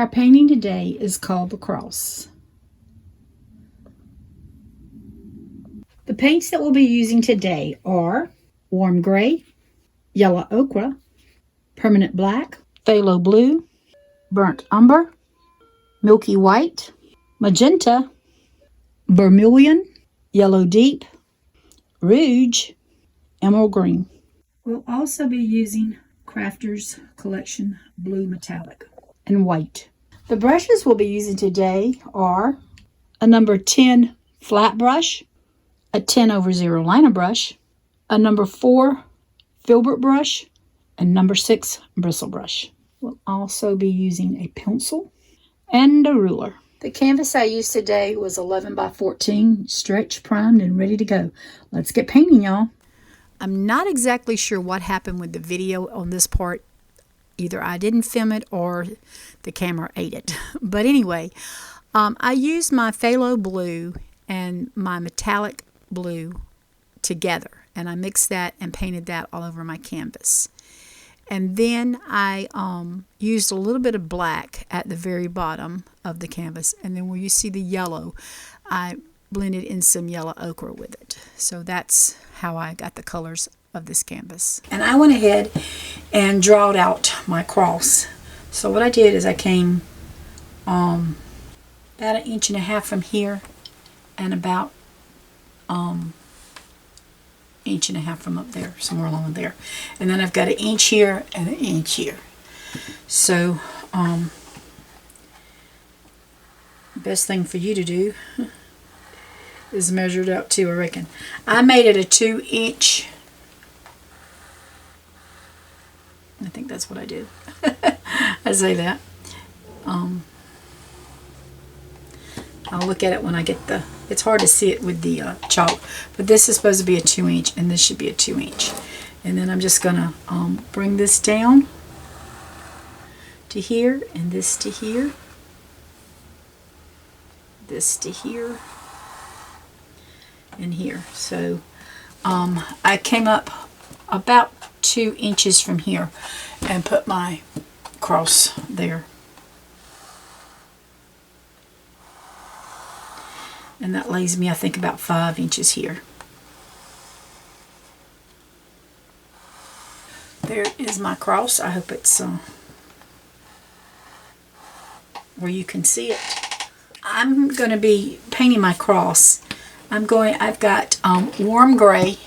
Our painting today is called the Cross. The paints that we'll be using today are warm gray, yellow ochre, permanent black, phthalo blue, burnt umber, milky white, magenta, vermilion, yellow deep, rouge, emerald green. We'll also be using Crafter's Collection Blue Metallic and white. The brushes we'll be using today are a number 10 flat brush, a 10/0 liner brush, a number 4 filbert brush, and number 6 bristle brush. We'll also be using a pencil and a ruler. The canvas I used today was 11 by 14, stretched, primed, and ready to go. Let's get painting, y'all. I'm not exactly sure what happened with the video on this part. Either I didn't film it or the camera ate it. But anyway, I used my phthalo blue and my metallic blue together, and I mixed that and painted that all over my canvas. And then I used a little bit of black at the very bottom of the canvas, and then where you see the yellow, I blended in some yellow ochre with it. So that's how I got the colors of this canvas. And I went ahead and drawed out my cross. So what I did is I came about 1.5 inches from here and about 1.5 inches from up there, somewhere along there. And then I've got 1 inch here and 1 inch here. So best thing for you to do is measure it out too, I reckon. I made it a 2-inch. I think that's what I did. I say that. I'll look at it when I get the, it's hard to see it with the chalk, but this is supposed to be a 2-inch and this should be a 2-inch. And then I'm just gonna bring this down to here and this to here, this to here, and here. So I came up about 2 inches from here and put my cross there. And that lays me, I think, about 5 inches here. There is my cross. I hope it's where you can see it. I'm going to be painting my cross. I've got warm gray,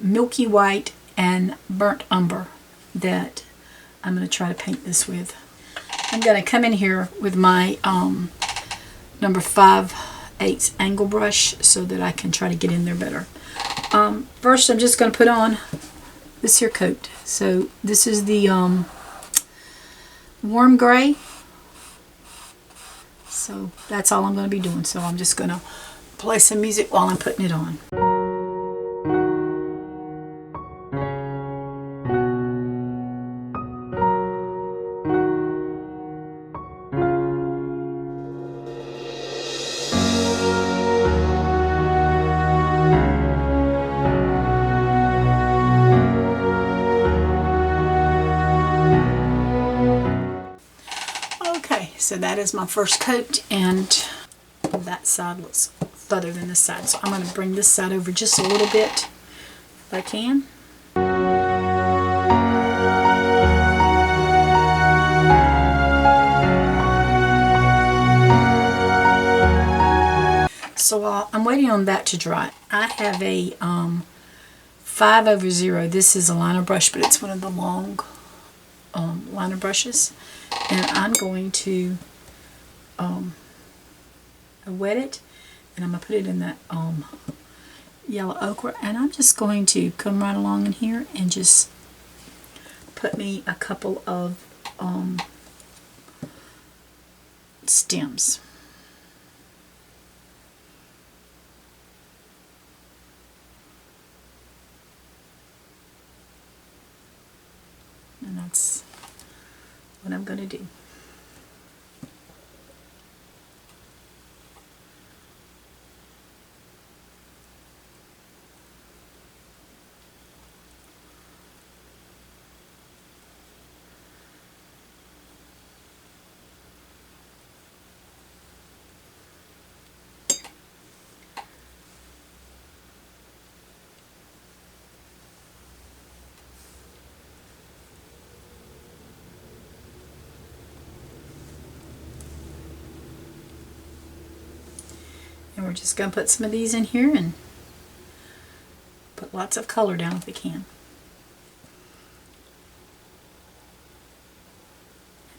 milky white, and burnt umber that I'm going to try to paint this with. I'm going to come in here with my number 5/8 angle brush so that I can try to get in there better. First I'm just going to put on this here coat. So this is the warm gray. So that's all I'm going to be doing. So I'm just going to play some music while I'm putting it on. Okay, so that is my first coat, and that side looks further than this side. So I'm going to bring this side over just a little bit if I can. So I'm waiting on that to dry. I have a 5/0. This is a liner brush, but it's one of the long liner brushes. And I'm going to wet it, and I'm going to put it in that yellow ochre, and I'm just going to come right along in here and just put me a couple of stems. And that's what I'm going to do. And we're just going to put some of these in here and put lots of color down if we can.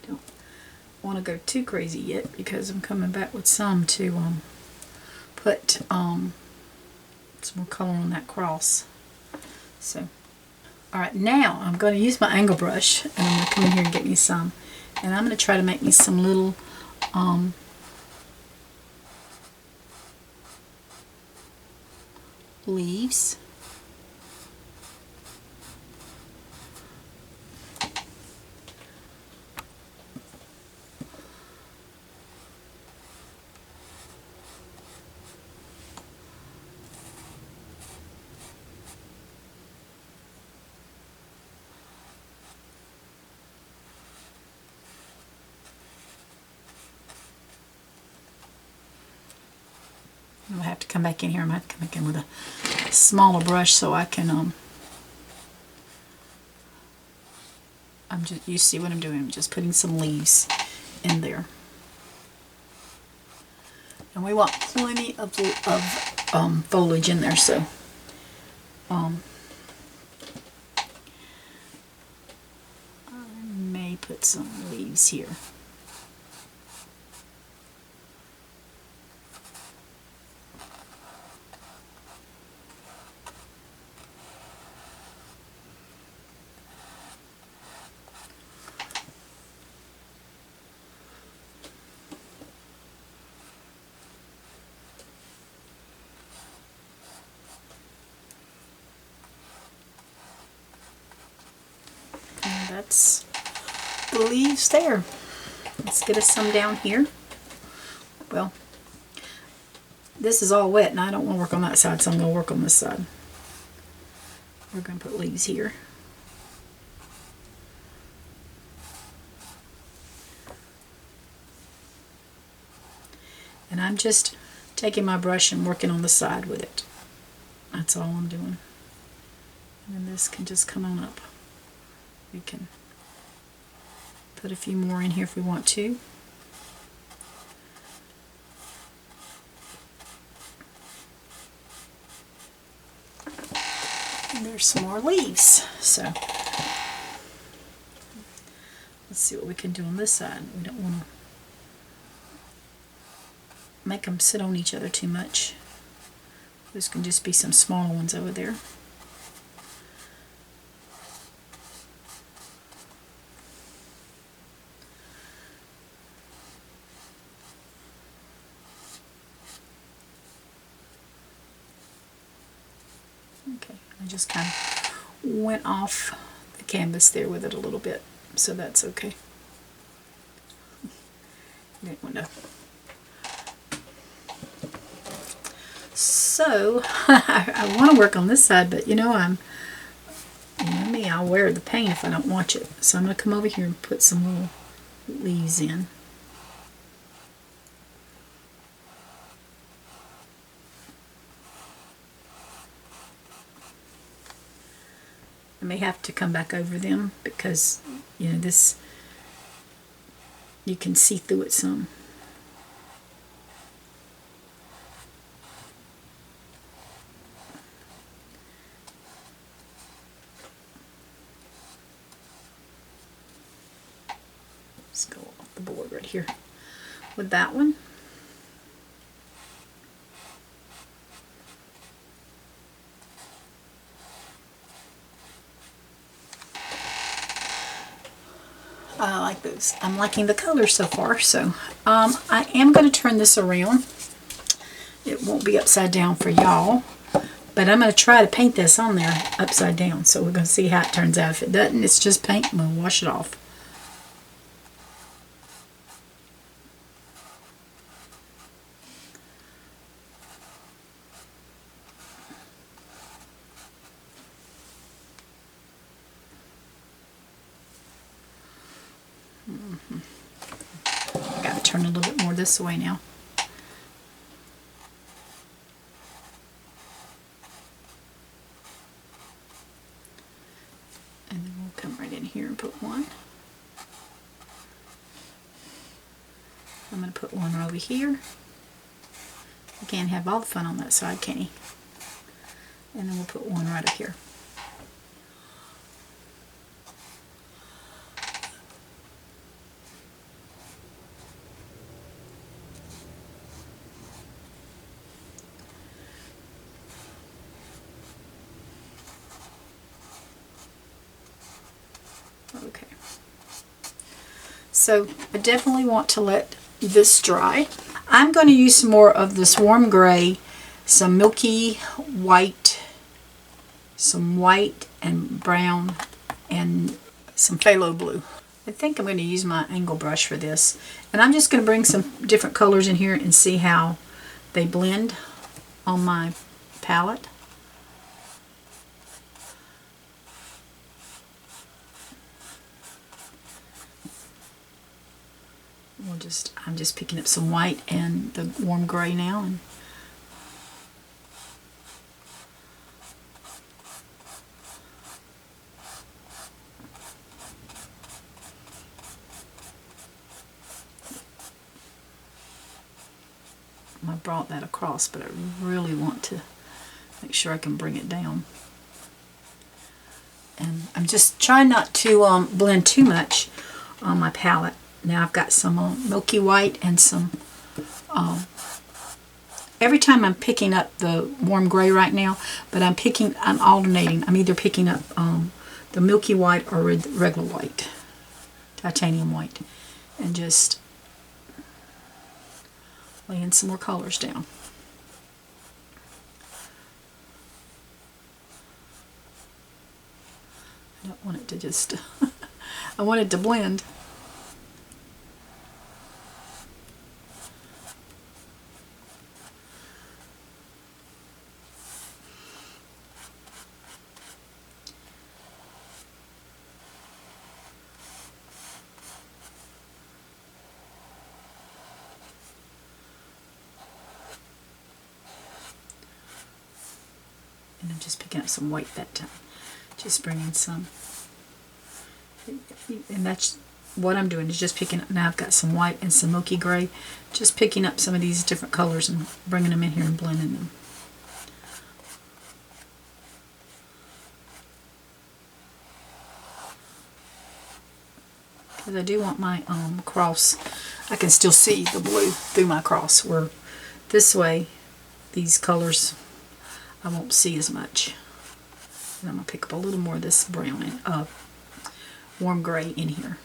I don't want to go too crazy yet because I'm coming back with some to put some more color on that cross. So, alright, now I'm going to use my angle brush and I'm going to come in here and get me some. And I'm going to try to make me some little leaves. I'll have to come back in here. I'm going to have to come back in with a smaller brush so I can, you see what I'm doing. I'm just putting some leaves in there. And we want plenty of foliage in there, so I may put some leaves here. That's the leaves there. Let's get us some down here. Well, this is all wet and I don't want to work on that side, so I'm going to work on this side. We're going to put leaves here. And I'm just taking my brush and working on the side with it. That's all I'm doing. And then this can just come on up. We can put a few more in here if we want to. And there's some more leaves. So let's see what we can do on this side. We don't want to make them sit on each other too much. This can just be some smaller ones over there. Okay, I just kind of went off the canvas there with it a little bit, so that's okay. Didn't want to. So I want to work on this side, but you know me, I'll wear the paint if I don't watch it. So I'm going to come over here and put some little leaves in. I may have to come back over them because, you know, this, you can see through it some. Let's go off the board right here with that one. I like those. I'm liking the color so far, so I am going to turn this around. It won't be upside down for y'all, but I'm going to try to paint this on there upside down, so we're going to see how it turns out. If it doesn't, it's just paint and we'll wash it off. I got to turn a little bit more this way now. And then we'll come right in here and put one. I'm going to put one over here. He can't have all the fun on that side, can he? And then we'll put one right up here. Okay. So I definitely want to let this dry. I'm going to use some more of this warm gray, some milky white, some white and brown, and some phthalo blue. I think I'm going to use my angle brush for this. And I'm just going to bring some different colors in here and see how they blend on my palette. I'm just picking up some white and the warm gray now, and I brought that across, but I really want to make sure I can bring it down. And I'm just trying not to blend too much on my palette. Now I've got some milky white and some, every time I'm picking up the warm gray right now, but I'm alternating. I'm either picking up the milky white or regular white, titanium white, and just laying some more colors down. I don't want it to just, I want it to blend. And I'm just picking up some white that time. Just bringing some. And that's what I'm doing, is just picking up. Now I've got some white and some milky gray. Just picking up some of these different colors and bringing them in here and blending them. Because I do want my cross. I can still see the blue through my cross, where this way, these colors, I won't see as much. And I'm going to pick up a little more of this brown and warm gray in here.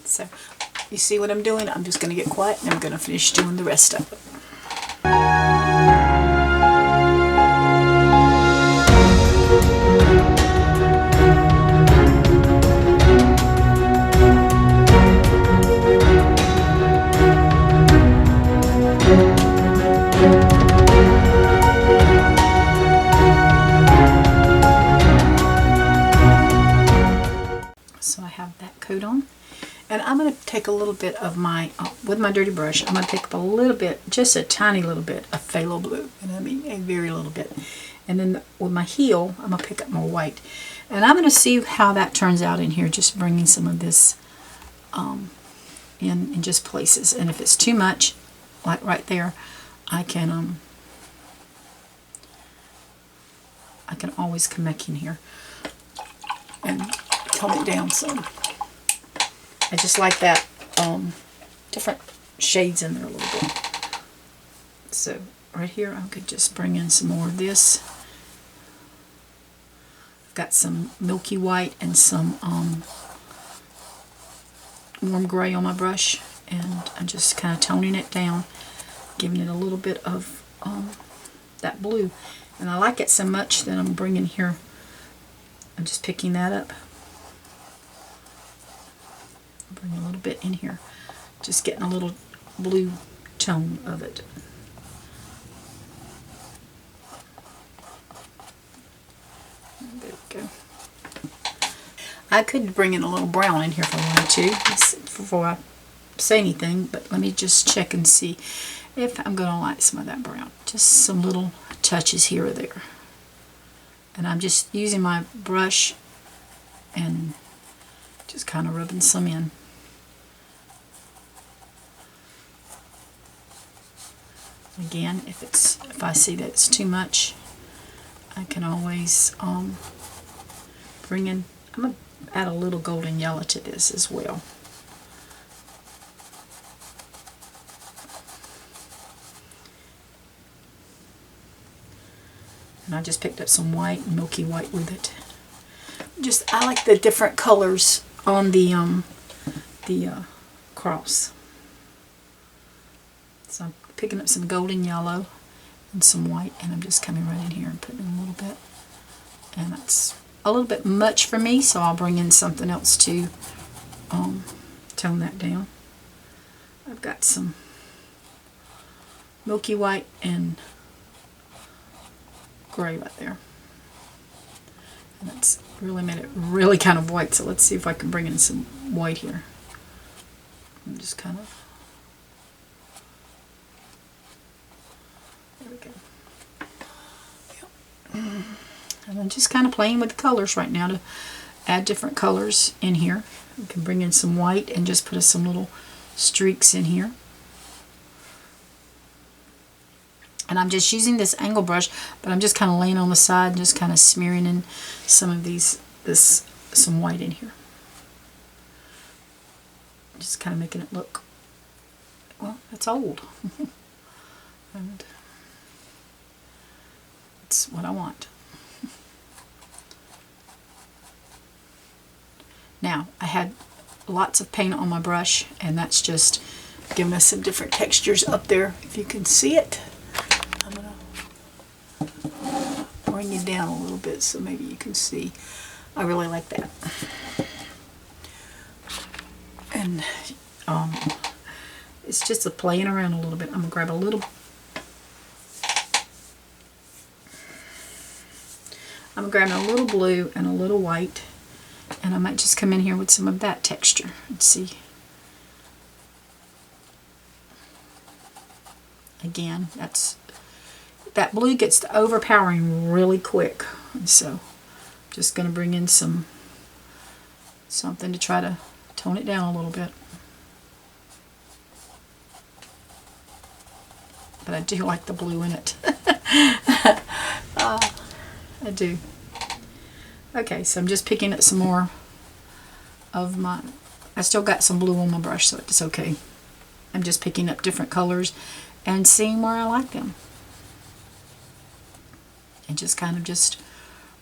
So, you see what I'm doing? I'm just going to get quiet and I'm going to finish doing the rest of it. So I have that coat on. And I'm going to take a little bit of my, with my dirty brush, I'm going to pick up a little bit, just a tiny little bit of phthalo blue. And I mean a very little bit. And then with my heel, I'm going to pick up more white. And I'm going to see how that turns out in here, just bringing some of this in just places. And if it's too much, like right there, I can always come back in here and tone it down some. I just like that different shades in there a little bit. So right here I could just bring in some more of this. I've got some milky white and some warm gray on my brush, and I'm just kind of toning it down, giving it a little bit of that blue. And I like it so much that I'm bringing here, I'm just picking that up. Bring a little bit in here, just getting a little blue tone of it. There we go. I could bring in a little brown in here if I wanted to before I say anything, but let me just check and see if I'm going to like some of that brown. Just some little touches here or there. And I'm just using my brush and just kind of rubbing some in. Again, if I see that it's too much, I can always bring in, I'm going to add a little golden yellow to this as well. And I just picked up some white, milky white with it. I like the different colors on the cross. So I'm picking up some golden yellow and some white, and I'm just coming right in here and putting in a little bit. And that's a little bit much for me, so I'll bring in something else to tone that down. I've got some milky white and gray right there. And that's really made it really kind of white, so let's see if I can bring in some white here. I'm just kind of, there we go. Yep. And I'm just kind of playing with the colors right now to add different colors in here. We can bring in some white and just put some little streaks in here. And I'm just using this angle brush, but I'm just kind of laying on the side and just kind of smearing in some of some white in here. Just kind of making it look, well, it's old. And it's what I want. Now, I had lots of paint on my brush, and that's just giving us some different textures up there, if you can see it. I'm going to bring you down a little bit so maybe you can see. I really like that. And it's just a playing around a little bit. I'm going to grab a little, I'm grabbing a little blue and a little white, and I might just come in here with some of that texture and see. Again, that blue gets to overpowering really quick, and so I'm just going to bring in something to try to tone it down a little bit. But I do like the blue in it. I do. Okay, so I'm just picking up some more of my, I still got some blue on my brush, so it's okay. I'm just picking up different colors and seeing where I like them. And just kind of just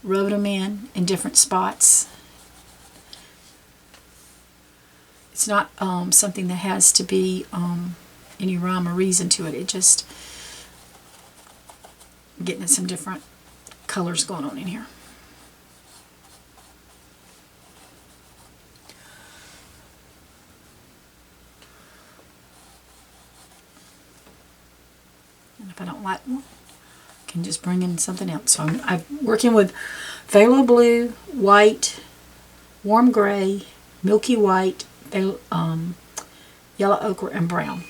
rubbing them in different spots. It's not something that has to be any rhyme or reason to it. It just getting some different colors going on in here. And if I don't like one, I can just bring in something else. So I'm working with Phthalo Blue, white, warm gray, milky white, yellow ochre, and brown.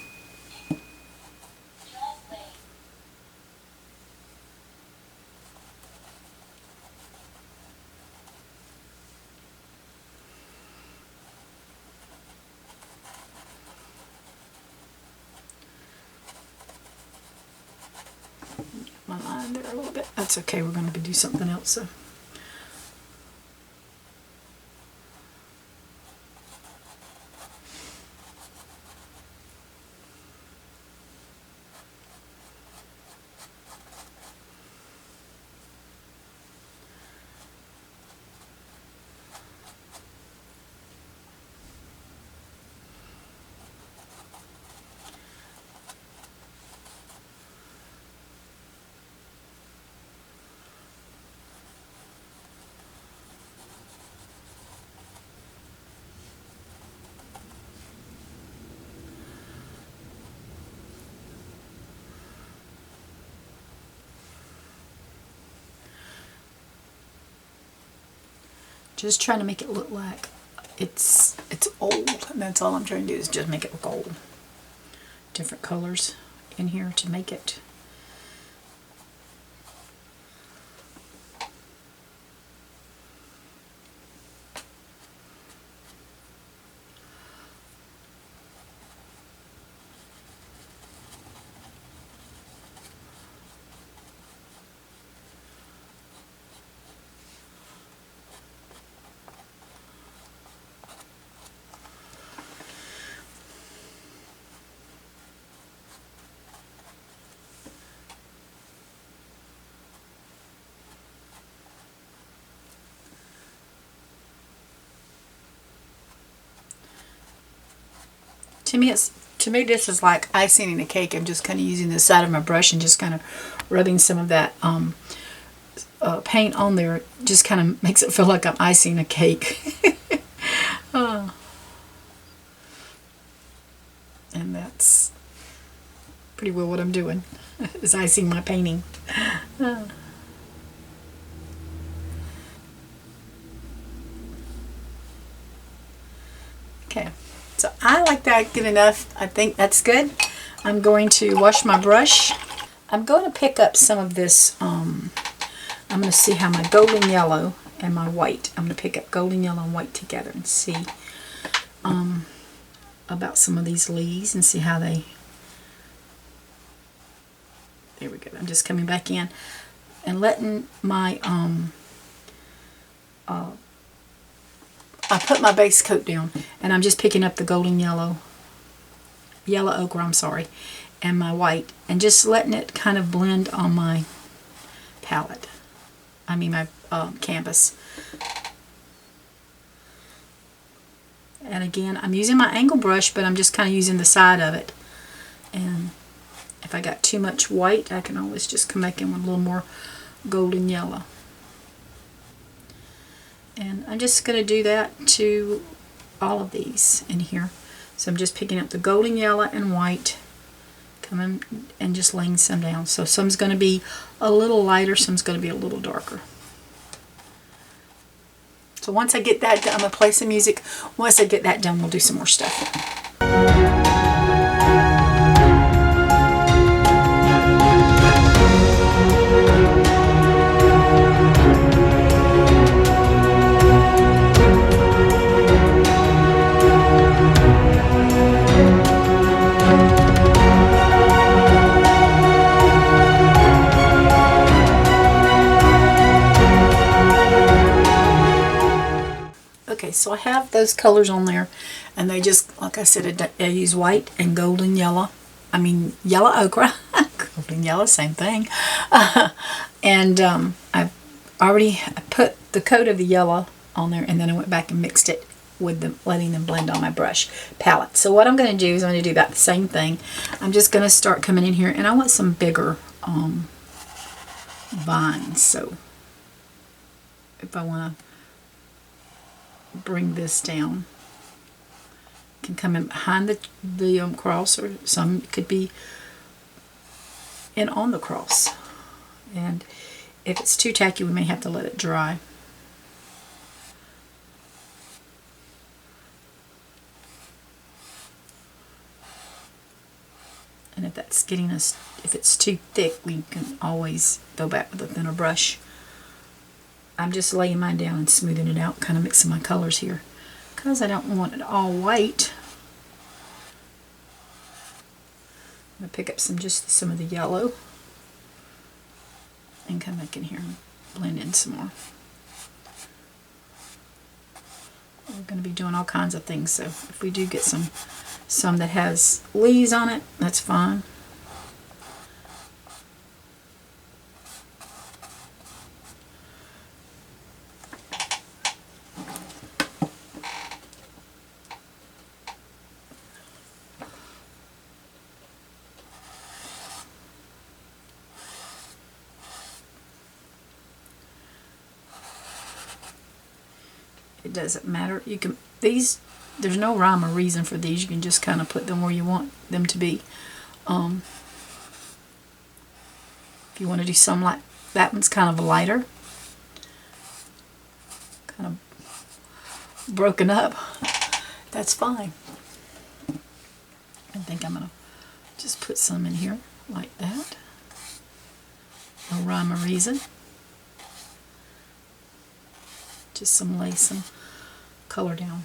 My line there a little bit. That's okay, we're going to do something else. So. Just trying to make it look like it's old. And that's all I'm trying to do is just make it look old. Different colors in here to make it. To me this is like icing in a cake. I'm just kind of using the side of my brush and just kind of rubbing some of that paint on there. Just kind of makes it feel like I'm icing a cake. And that's pretty well what I'm doing, is icing my painting. Okay. So I like that good enough. I think that's good. I'm going to wash my brush. I'm going to pick up some of this. I'm going to see how my golden yellow and my white. I'm going to pick up golden yellow and white together and see about some of these leaves and see how they. There we go. I'm just coming back in and letting my I put my base coat down and I'm just picking up the golden yellow ochre, I'm sorry, and my white and just letting it kind of blend on my palette. I mean my canvas. And again, I'm using my angle brush, but I'm just kind of using the side of it. And if I got too much white, I can always just come back in with a little more golden yellow. And I'm just going to do that to all of these in here. So I'm just picking up the golden yellow and white, coming and just laying some down. So some's going to be a little lighter, some's going to be a little darker. So once I get that done, I'm going to play some music. Once I get that done, we'll do some more stuff. Okay, so I have those colors on there, and they just, like I said, I use white and golden yellow. I mean, yellow ochre. Golden yellow, same thing. And I've already put the coat of the yellow on there, and then I went back and mixed it with them, letting them blend on my brush palette. So what I'm going to do is I'm going to do about the same thing. I'm just going to start coming in here, and I want some bigger vines. So if I want to bring this down, can come in behind the cross, or some could be in on the cross. And if it's too tacky, we may have to let it dry. And if that's getting us, if it's too thick, we can always go back with a thinner brush. I'm just laying mine down and smoothing it out, kind of mixing my colors here, because I don't want it all white. I'm going to pick up some of the yellow and come back in here and blend in some more. We're going to be doing all kinds of things, so if we do get some that has leaves on it, that's fine. It doesn't matter. You can, these, there's no rhyme or reason for these. You can just kind of put them where you want them to be. If you want to do some like that one's kind of lighter, kind of broken up. That's fine. I think I'm going to just put some in here like that. No rhyme or reason. Just lay some color down.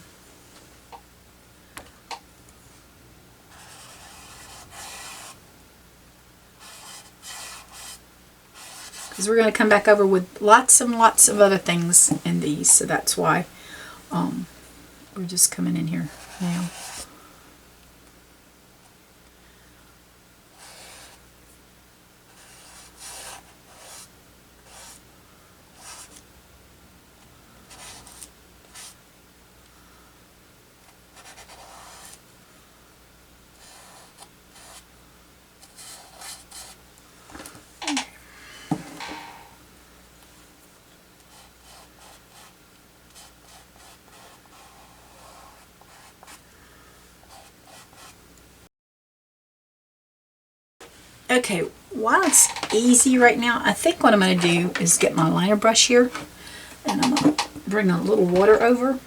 Because we're going to come back over with lots and lots of other things in these, so that's why we're just coming in here now. Okay, while it's easy right now, I think what I'm going to do is get my liner brush here, and I'm going to bring a little water over,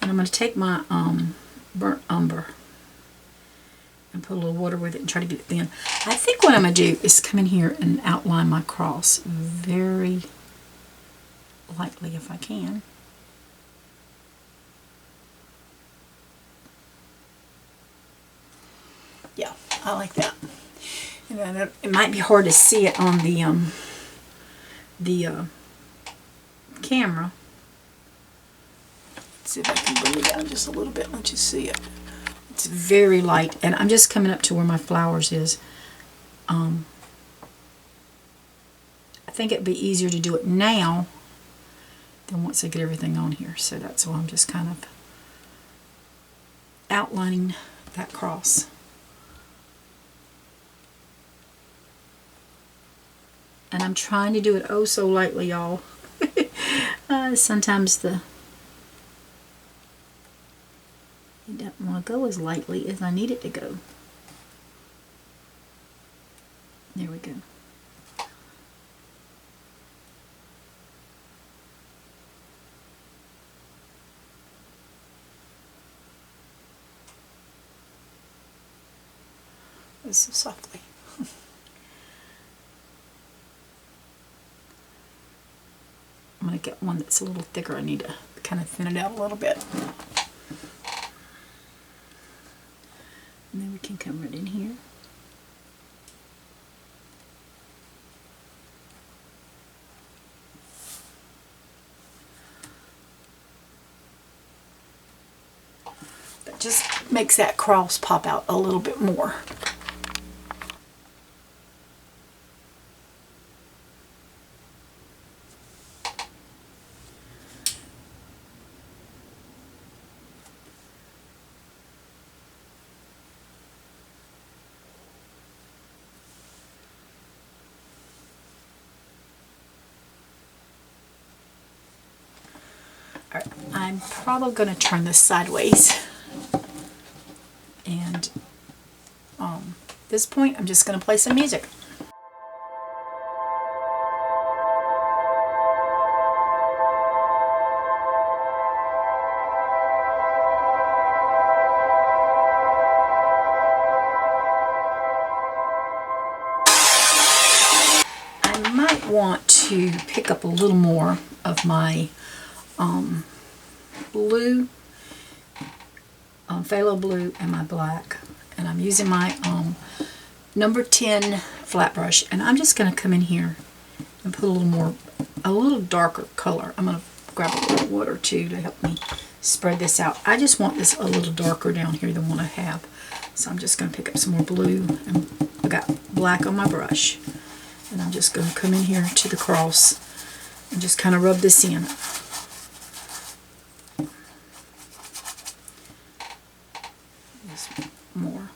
and I'm going to take my burnt umber and put a little water with it and try to get it thin. I think what I'm going to do is come in here and outline my cross very lightly if I can. Yeah, I like that. And then it might be hard to see it on the camera. Let's see if I can bring it down just a little bit. Let you see it. It's very light, and I'm just coming up to where my flowers is. I think it'd be easier to do it now than once I get everything on here. So that's why I'm just kind of outlining that cross. And I'm trying to do it oh so lightly, y'all. Sometimes it doesn't want to go as lightly as I need it to go. There we go. So softly. I'm going to get one that's a little thicker. I need to kind of thin it out a little bit. And then we can come right in here. That just makes that cross pop out a little bit more. Alright, I'm probably going to turn this sideways. And at this point, I'm just going to play some music. I might want to pick up a little more of my blue, phthalo blue, and my black, and I'm using my number 10 flat brush, and I'm just going to come in here and put a little darker color. I'm going to grab a little water too to help me spread this out. I just want this a little darker down here than what I have, so I'm just going to pick up some more blue, and I got black on my brush, and I'm just going to come in here to the cross and just kind of rub this in. More.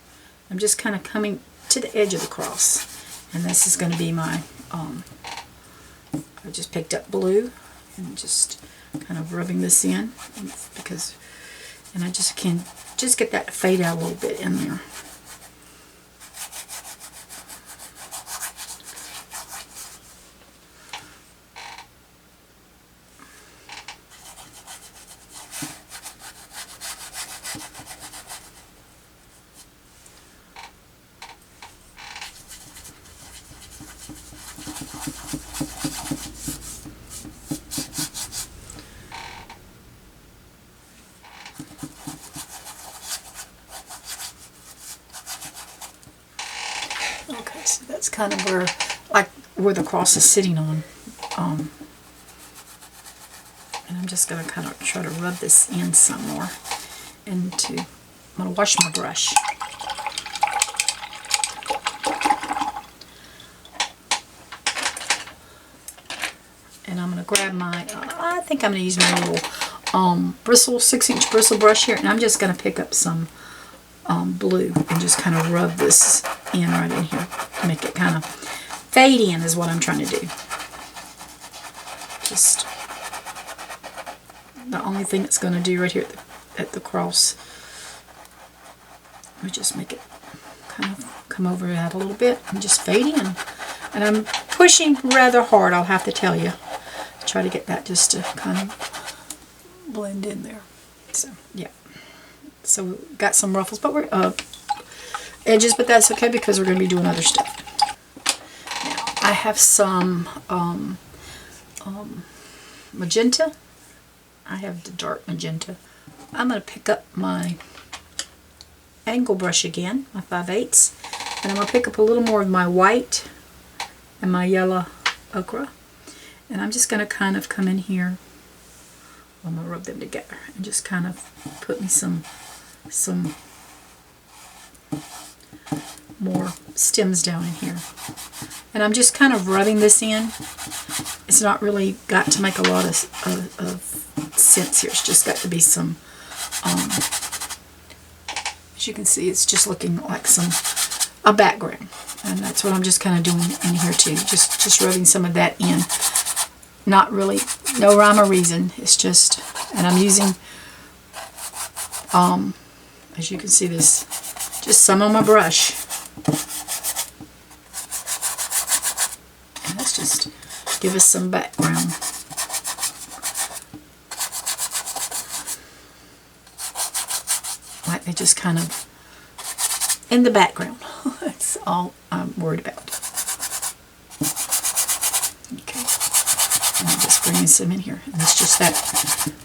I'm just kind of coming to the edge of the cross, and this is going to be my I just picked up blue and just kind of rubbing this in, because and I just can just get that to fade out a little bit in there. That's kind of where the cross is sitting on. And I'm just going to kind of try to rub this in some more. I'm going to wash my brush. And I'm going to grab my, I think I'm going to use my little bristle, 6-inch bristle brush here. And I'm just going to pick up some blue and just kind of rub this in right in here. Make it kind of fade in is what I'm trying to do. Just the only thing it's going to do right here at the cross. We just make it kind of come over that a little bit and just fade in. And I'm pushing rather hard, I'll have to tell you. Try to get that just to kind of blend in there. So, yeah. So we've got some ruffles, but we're edges, but that's okay because we're going to be doing other stuff. Now, I have some magenta. I have the dark magenta. I'm going to pick up my angle brush again, my 5/8, and I'm going to pick up a little more of my white and my yellow ochre, and I'm just going to kind of come in here. I'm going to rub them together and just kind of put me some more stems down in here. And I'm just kind of rubbing this in. It's not really got to make a lot of sense here. It's just got to be some, as you can see, it's just looking like a background. And that's what I'm just kind of doing in here too. Just rubbing some of that in. Not really, no rhyme or reason. It's just, and I'm using, as you can see, this, just some on my brush. And let's just give us some background. Like they just kind of in the background. That's all I'm worried about. Okay. And I'm just bringing some in here. And it's just that.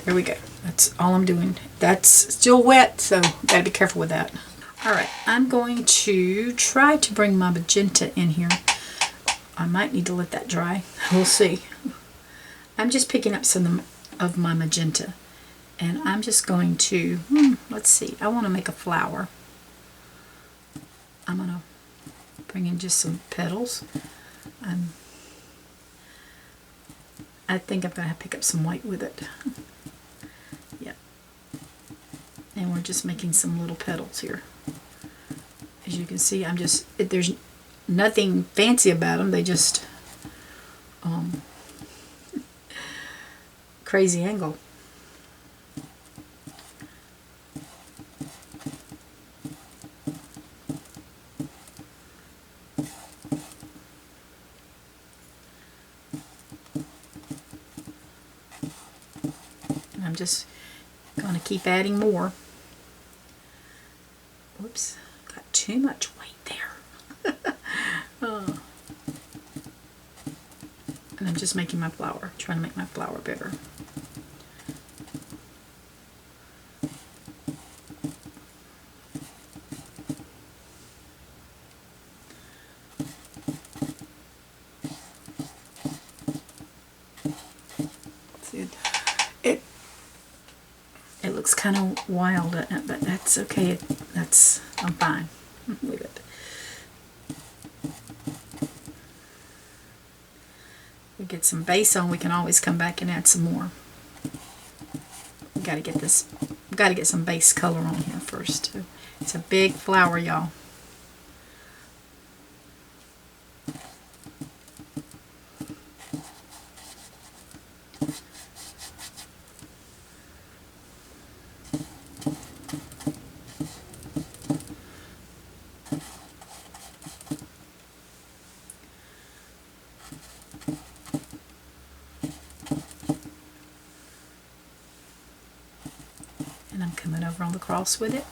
There we go. That's all I'm doing. That's still wet, so gotta be careful with that. Alright, I'm going to try to bring my magenta in here. I might need to let that dry. We'll see. I'm just picking up some of my magenta. And I'm just going to, let's see, I want to make a flower. I'm going to bring in just some petals. I think I'm going to pick up some white with it. Yep. And we're just making some little petals here. As you can see, there's nothing fancy about them. They just, crazy angle. I'm just going to keep adding more. Whoops, got too much weight there. Oh. And I'm just making my flower, trying to make my flower bigger. It looks kind of wild, but that's okay. I'm fine with it. We get some base on, we can always come back and add some more. We got to get this. We got to get some base color on here first. It's a big flower, y'all. And I'm coming over on the cross with it.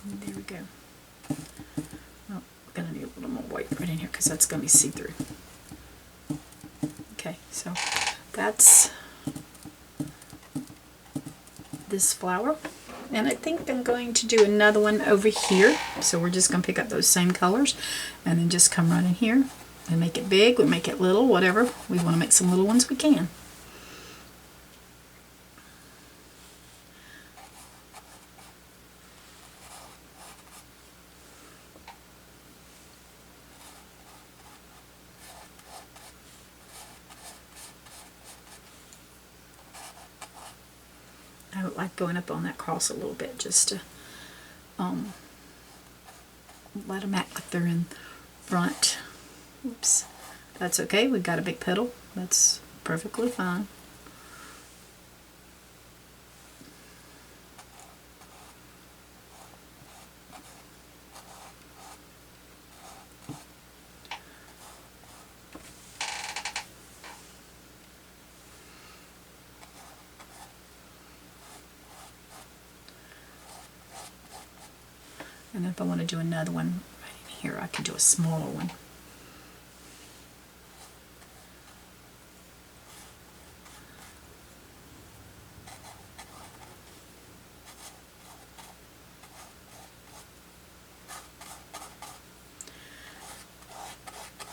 And there we go. Oh, I'm gonna need a little more white right in here because that's going to be see-through. Okay, so that's this flower. And I think I'm going to do another one over here. So we're just going to pick up those same colors and then just come right in here and make it big, we make it little, whatever. We want to make some little ones, we can. I would like going up on that cross a little bit just to let them act like they're in front. Oops. That's okay. We've got a big petal. That's perfectly fine. And if I want to do another one right in here, I can do a smaller one.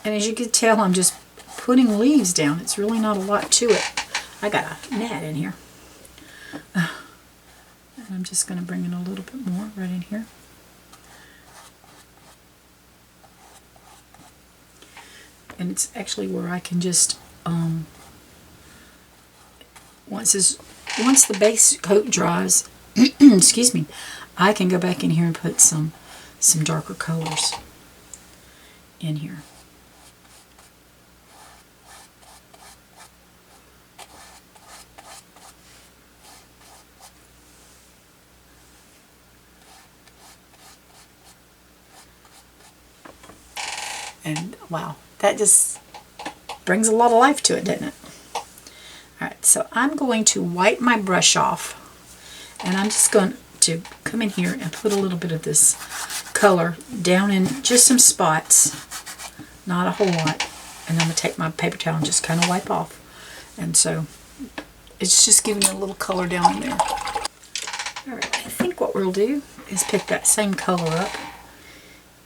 And as you can tell, I'm just putting leaves down. It's really not a lot to it. I got a gnat in here. And I'm just going to bring in a little bit more right in here. And it's actually where I can just, once the base coat dries, excuse me, I can go back in here and put some darker colors in here. And wow, that just brings a lot of life to it, doesn't it? Alright, so I'm going to wipe my brush off, and I'm just going to come in here and put a little bit of this color down in just some spots, not a whole lot, and I'm going to take my paper towel and just kind of wipe off. And so it's just giving me a little color down in there. Alright, I think what we'll do is pick that same color up,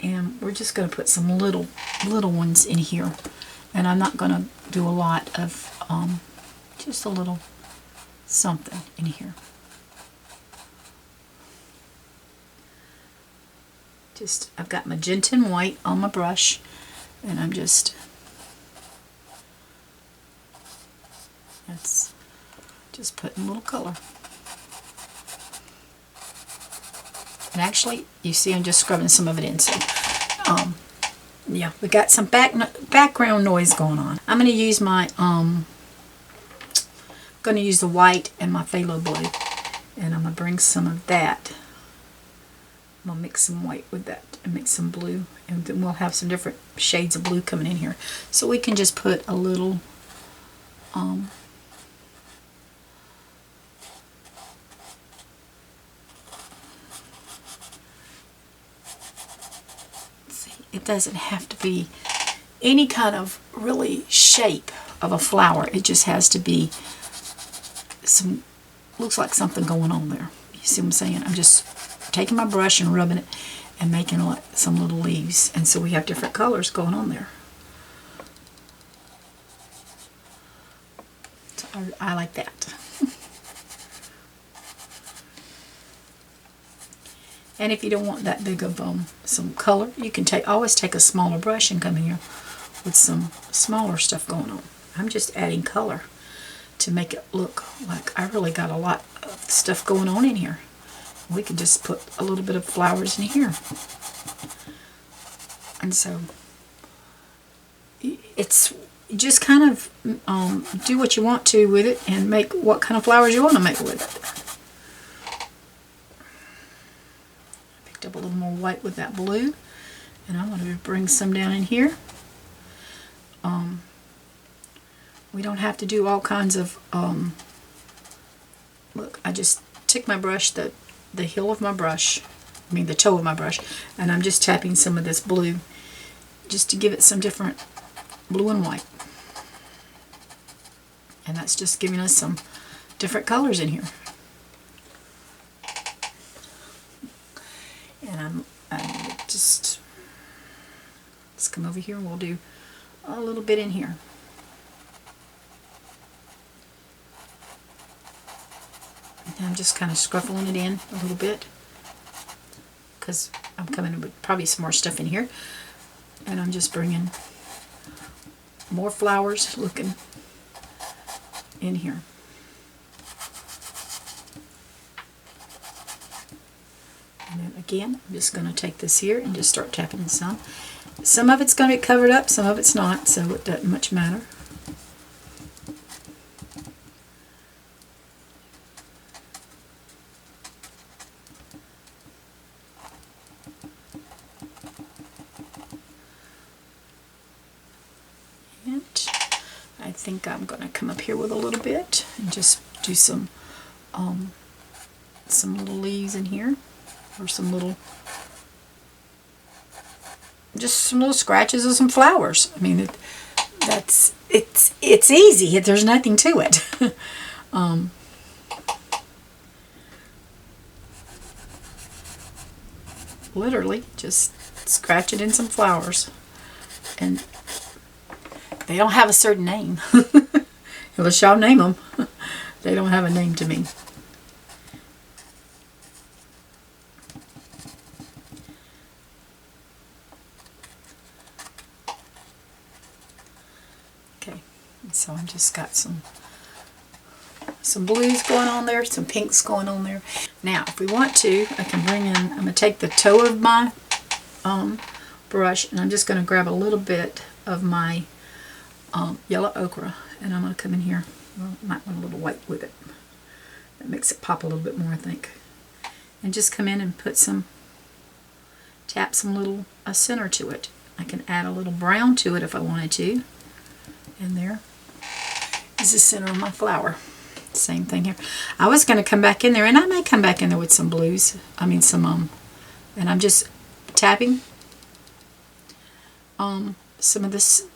and we're just going to put some little ones in here. And I'm not going to do a lot of, just a little something in here. I've got magenta and white on my brush, and I'm just putting a little color. And actually, you see I'm just scrubbing some of it in. So, yeah, we got some background noise going on. I'm going to use my, going to use the white and my phthalo blue, and I'm going to bring some of that. I'm going to mix some white with that and mix some blue, and then we'll have some different shades of blue coming in here. So we can just put a little, it doesn't have to be any kind of really shape of a flower. It just has to be some, looks like something going on there. You see what I'm saying? I'm just taking my brush and rubbing it and making like some little leaves. And so we have different colors going on there. So I like that. And if you don't want that big of some color, you can always take a smaller brush and come in here with some smaller stuff going on. I'm just adding color to make it look like I really got a lot of stuff going on in here. We can just put a little bit of flowers in here. And so it's just kind of do what you want to with it and make what kind of flowers you want to make with it. Up a little more white with that blue, and I'm going to bring some down in here. We don't have to do all kinds of look, I just took my brush, the heel of my brush, I mean the toe of my brush, and I'm just tapping some of this blue just to give it some different blue and white. And that's just giving us some different colors in here. And I'm just, let's come over here and we'll do a little bit in here. And I'm just kind of scruffling it in a little bit because I'm coming with probably some more stuff in here. And I'm just bringing more flowers looking in here. And then again, I'm just going to take this here and just start tapping some. Some of it's going to get covered up, some of it's not, so it doesn't much matter. And I think I'm going to come up here with a little bit and just do some little leaves in here, or just some little scratches of some flowers. I mean, it's easy. There's nothing to it. Literally, just scratch it in some flowers, and they don't have a certain name. Unless y'all name them, they don't have a name to me. Okay, so I've just got some blues going on there, some pinks going on there. Now, if we want to, I can bring in, I'm going to take the toe of my brush, and I'm just going to grab a little bit of my yellow ochre, and I'm going to come in here. Well, might want a little white with it. That makes it pop a little bit more, I think. And just come in and put tap some little center to it. I can add a little brown to it if I wanted to. And there is the center of my flower. Same thing here. I was going to come back in there, and I may come back in there with some blues. I mean some, and I'm just tapping some of this.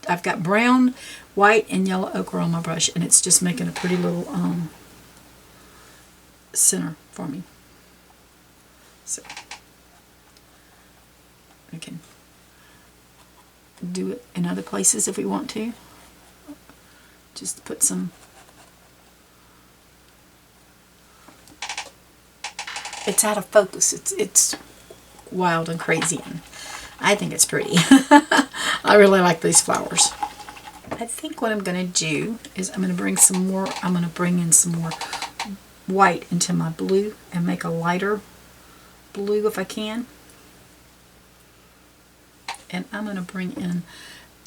I've got brown, white, and yellow ochre on my brush, and it's just making a pretty little center for me. So we can do it in other places if we want to. Just put some. It's out of focus. It's wild and crazy, and I think it's pretty. I really like these flowers. I think what I'm going to do is I'm going to bring in some more white into my blue and make a lighter blue if I can. And I'm going to bring in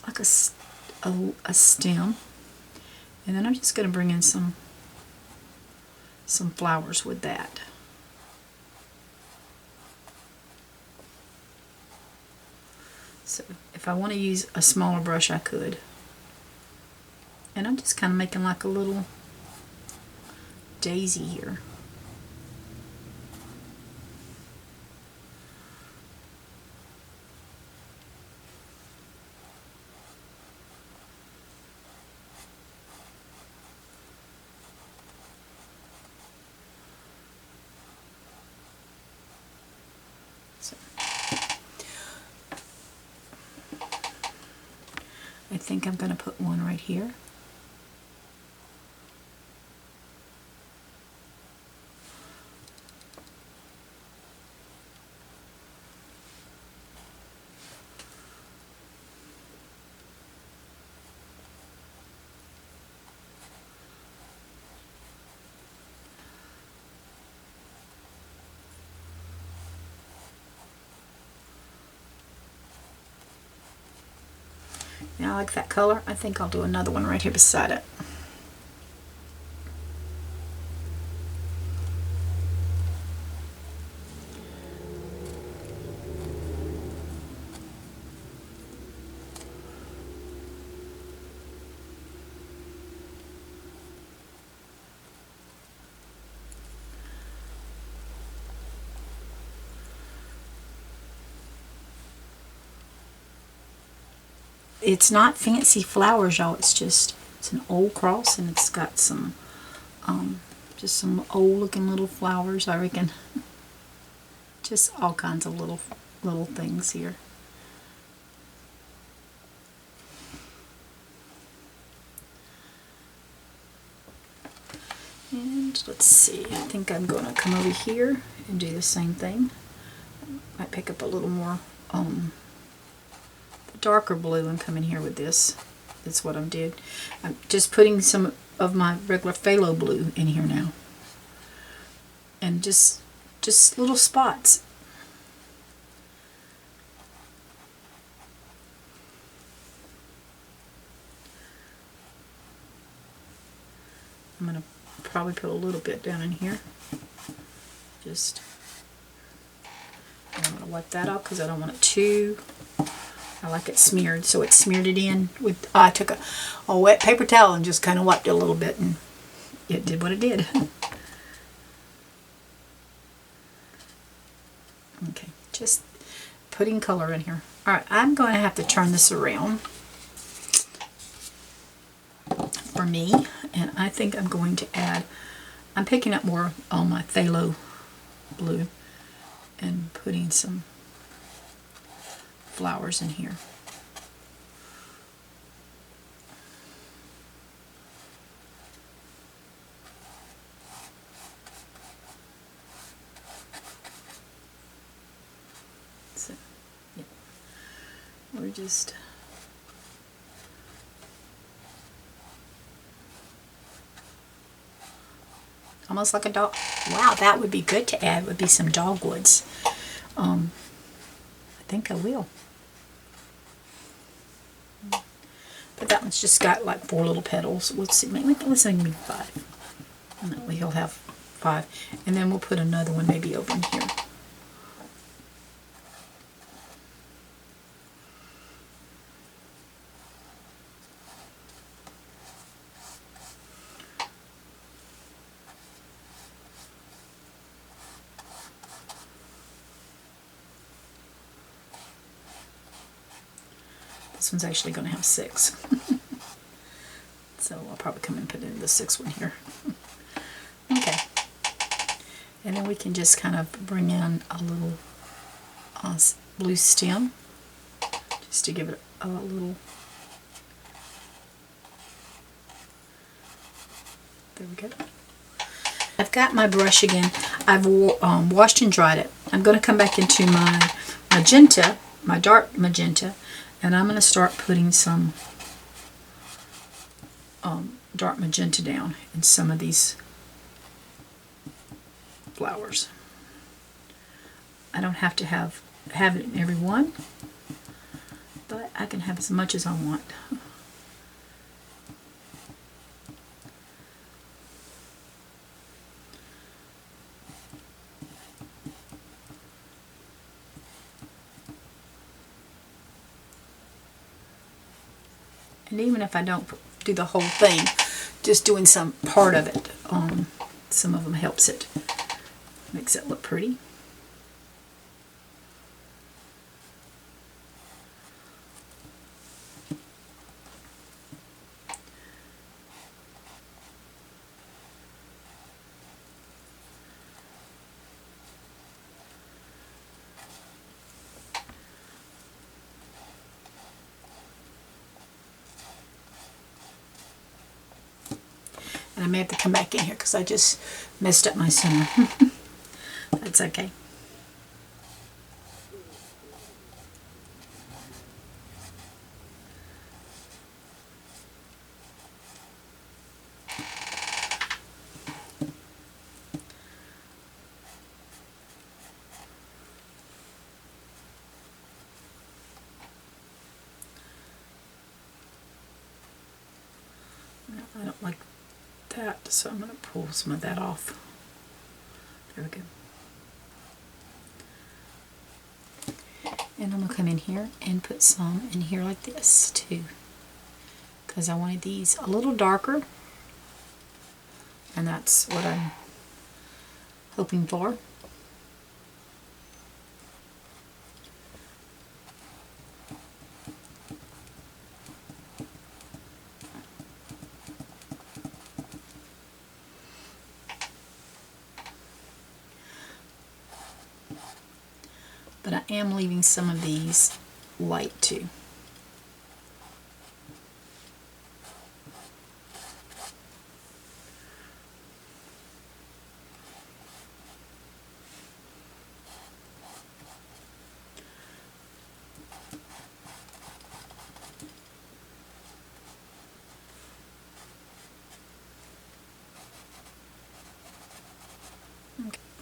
like a stem. And then I'm just going to bring in some flowers with that. So if I want to use a smaller brush, I could. And I'm just kind of making like a little daisy here. I think I'm going to put one right here. Now I like that color. I think I'll do another one right here beside it. it's not fancy flowers, y'all. It's an old cross, and it's got some just some old looking little flowers, I reckon. Just all kinds of little things here. And let's see, I think I'm going to come over here and do the same thing. Might pick up a little more darker blue and come in here with this. That's what I did. I'm just putting some of my regular phthalo blue in here now. And just little spots. I'm going to probably put a little bit down in here. I'm going to wipe that off because I don't want it too. I like it smeared, so it smeared it in with. I took a wet paper towel and just kind of wiped it a little bit, and it did what it did. Okay, just putting color in here. All right, I'm going to have to turn this around for me, and I think I'm going to add. I'm picking up more on my phthalo blue and putting some flowers in here. So, yeah, we're just almost like a dog. Wow, that would be good to add. Would be some dogwoods. I think I will. But that one's just got like 4 little petals. Let's see, maybe let's say maybe 5. And that way he'll have 5. And then we'll put another one maybe over in here. This one's actually going to have 6. So I'll probably come and put in the 6th one here. Okay. And then we can just kind of bring in a little blue stem, just to give it a little. There we go. I've got my brush again. I've washed and dried it. I'm going to come back into my magenta, my dark magenta, and I'm going to start putting some dark magenta down in some of these flowers. I don't have to have it in every one, but I can have as much as I want. And even if I don't do the whole thing, just doing some part of it, some of them helps it. Makes it look pretty. And I may have to come back in here because I just messed up my center. That's okay. I don't like that, so I'm going to pull some of that off. There we go. And I'm going to come in here and put some in here like this too, because I wanted these a little darker, and that's what I'm hoping for. but I am leaving some of these light too.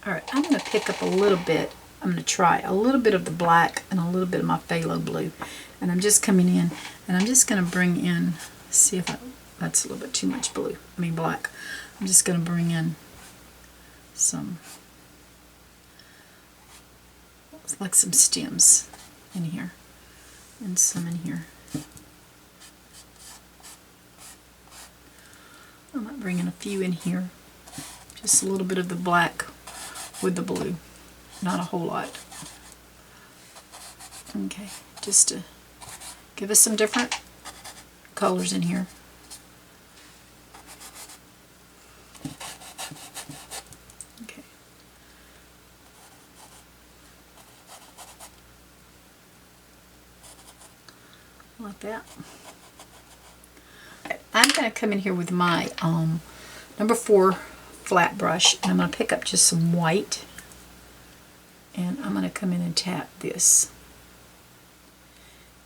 Alright, I'm going to pick up a little bit. I'm going to try a little bit of the black and a little bit of my phthalo blue. And I'm just coming in and I'm just going to bring in, see if that's a little bit too much black. I'm just going to bring in some, like some stems in here and some in here. I might bring in a few in here. Just a little bit of the black with the blue, not a whole lot. Okay, just to give us some different colors in here. Okay. Like that. I'm going to come in here with my number 4 flat brush, and I'm going to pick up just some white, and I'm going to come in and tap this,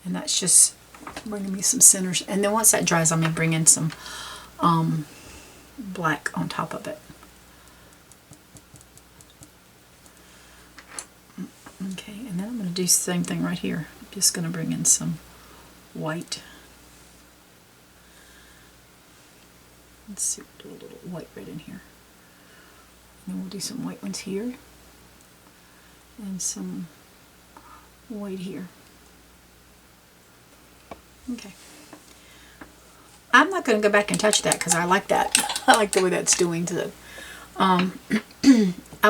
and that's just bringing me some centers. And then once that dries, I'm going to bring in some black on top of it. Okay, and then I'm going to do the same thing right here. I'm just going to bring in some white. Let's see, we'll do a little white right in here. And then we'll do some white ones here. And some white here. Okay. I'm not going to go back and touch that because I like that. I like the way that's doing. So, I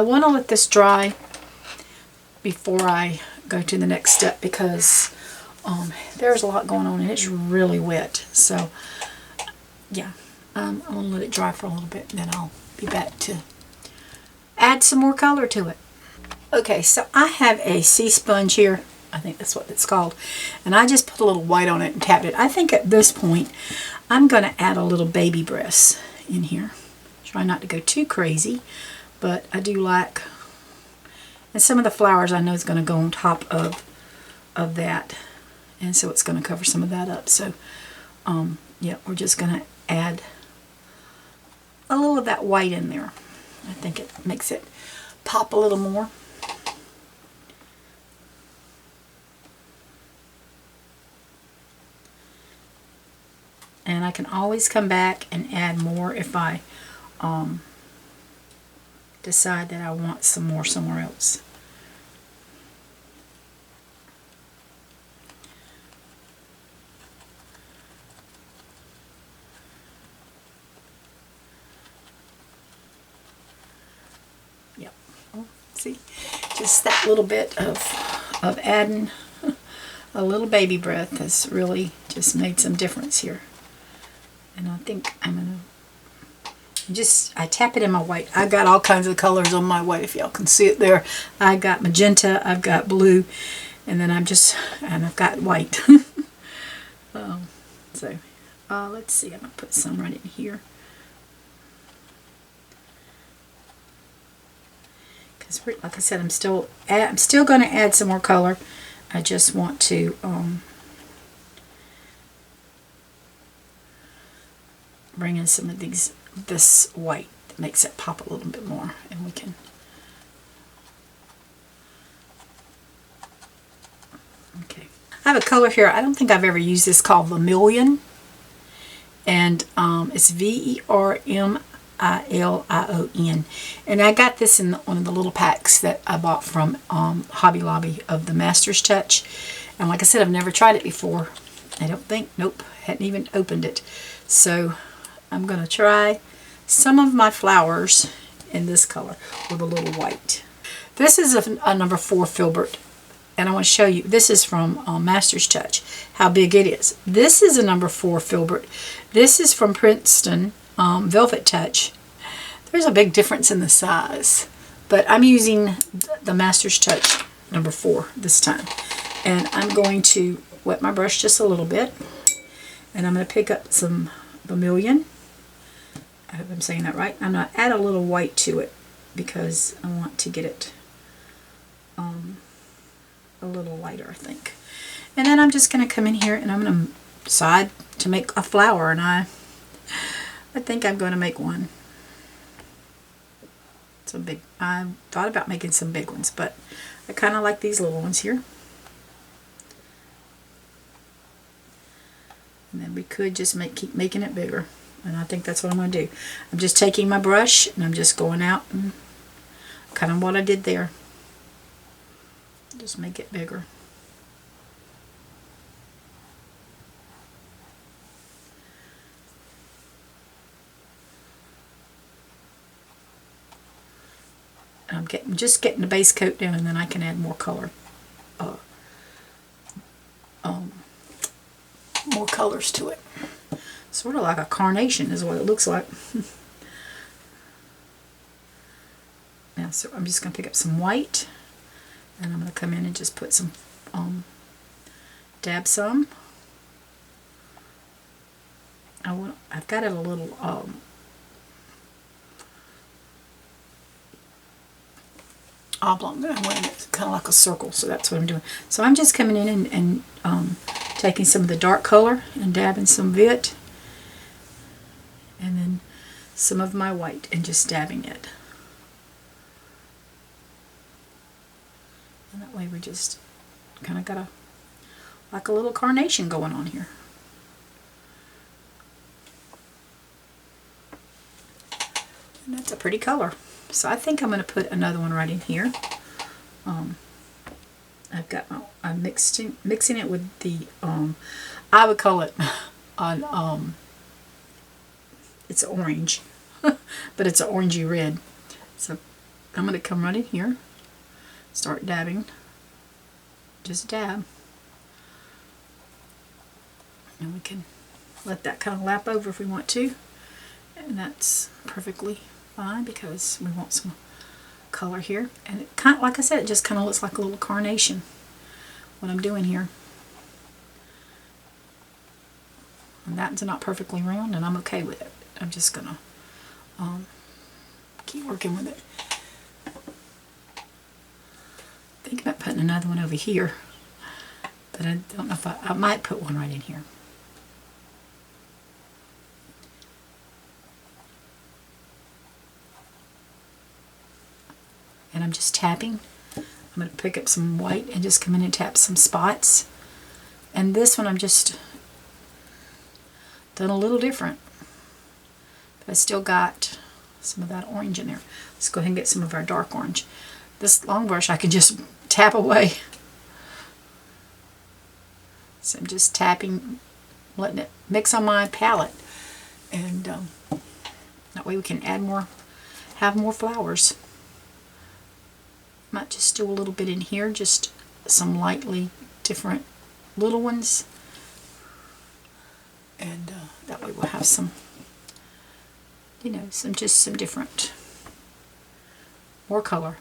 want to let this dry before I go to the next step because there's a lot going on and it's really wet. So, yeah. I'm going to let it dry for a little bit and then I'll be back to add some more color to it. Okay, so I have a sea sponge here. I think that's what it's called. And I just put a little white on it and tapped it. I think at this point I'm going to add a little baby breasts in here. Try not to go too crazy, but I do like, and some of the flowers I know is going to go on top of that. And so it's going to cover some of that up. So, yeah, we're just going to add a little of that white in there. I think it makes it pop a little more. And I can always come back and add more if I decide that I want some more somewhere else. See, just that little bit of adding a little baby breath has really just made some difference here. And I think I'm going to I tap it in my white. I've got all kinds of colors on my white, if y'all can see it there. I got magenta, I've got blue, and then I've got white. Let's see, I'm going to put some right in here. Like I said, I'm still going to add some more color. I just want to bring in some of this white that makes it pop a little bit more, and we can. Okay, I have a color here. I don't think I've ever used this, called Vermilion, and it's Vermilion. And I got this in one of the little packs that I bought from Hobby Lobby of the Master's Touch. And like I said, I've never tried it before. I don't think, nope, hadn't even opened it. So I'm going to try some of my flowers in this color with a little white. This is a number 4 filbert. And I want to show you, this is from Master's Touch, how big it is. This is a number 4 filbert. This is from Princeton. Velvet Touch. There's a big difference in the size, but I'm using the Master's Touch number 4 this time. And I'm going to wet my brush just a little bit. And I'm going to pick up some Vermilion. I hope I'm saying that right. I'm going to add a little white to it because I want to get it a little lighter, I think. And then I'm just going to come in here and I'm going to decide to make a flower. And I think I'm going to make one. Some big. I thought about making some big ones, but I kind of like these little ones here. And then we could just keep making it bigger. And I think that's what I'm going to do. I'm just taking my brush and I'm just going out and kind of what I did there. Just make it bigger. I'm just getting the base coat down, and then I can add more color. More colors to it. Sort of like a carnation is what it looks like. Now, so I'm just going to pick up some white, and I'm going to come in and just put some, dab some. I've got it a little, oblong. It's kind of like a circle, so that's what I'm doing. So I'm just coming in and taking some of the dark color and dabbing some of it, and then some of my white and just dabbing it. And that way we just kind of got like a little carnation going on here. And that's a pretty color. So I think I'm going to put another one right in here. I'm mixing it with the, I would call it it's orange, but it's an orangey red. So I'm going to come right in here, start dabbing, just dab. And we can let that kind of lap over if we want to. And that's perfectly fine because we want some color here. And it kind of, like I said, it just kind of looks like a little carnation, what I'm doing here. And that's not perfectly round, and I'm okay with it. I'm just gonna keep working with it. Think about putting another one over here, but I don't know if I might put one right in here. And I'm just tapping. I'm going to pick up some white and just come in and tap some spots. And this one I'm just done a little different. But I still got some of that orange in there. Let's go ahead and get some of our dark orange. This long brush I can just tap away. So I'm just tapping, letting it mix on my palette. And that way we can add more, have more flowers. Might just do a little bit in here, just some lightly different little ones. And that way we'll have some, you know, some different, more color.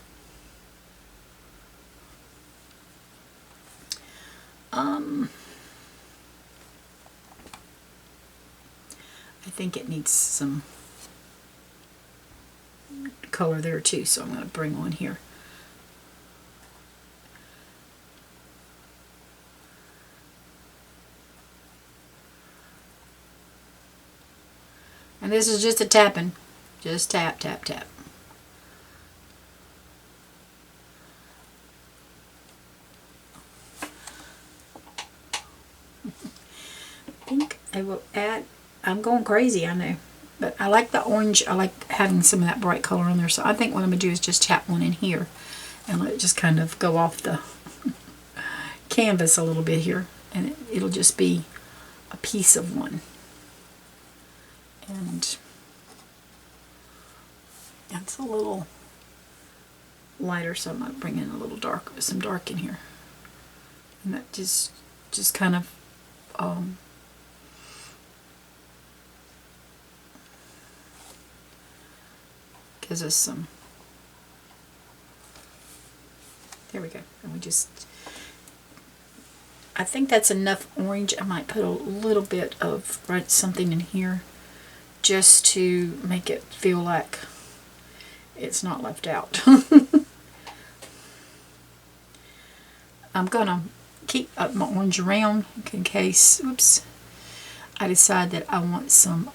I think it needs some color there too, so I'm going to bring one here. And this is just a tapping. Just tap, tap, tap. I think I will add, I'm going crazy, I know. But I like the orange. I like having some of that bright color on there. So I think what I'm going to do is just tap one in here and let it just kind of go off the canvas a little bit here. And it'll just be a piece of one. And that's a little lighter, so I might bring in a little dark, some dark in here. And that just kind of gives us some. Here we go. And we just, I think that's enough orange. I might put a little bit of something in here just to make it feel like it's not left out. I'm gonna keep my orange around in case, oops, I decide that I want some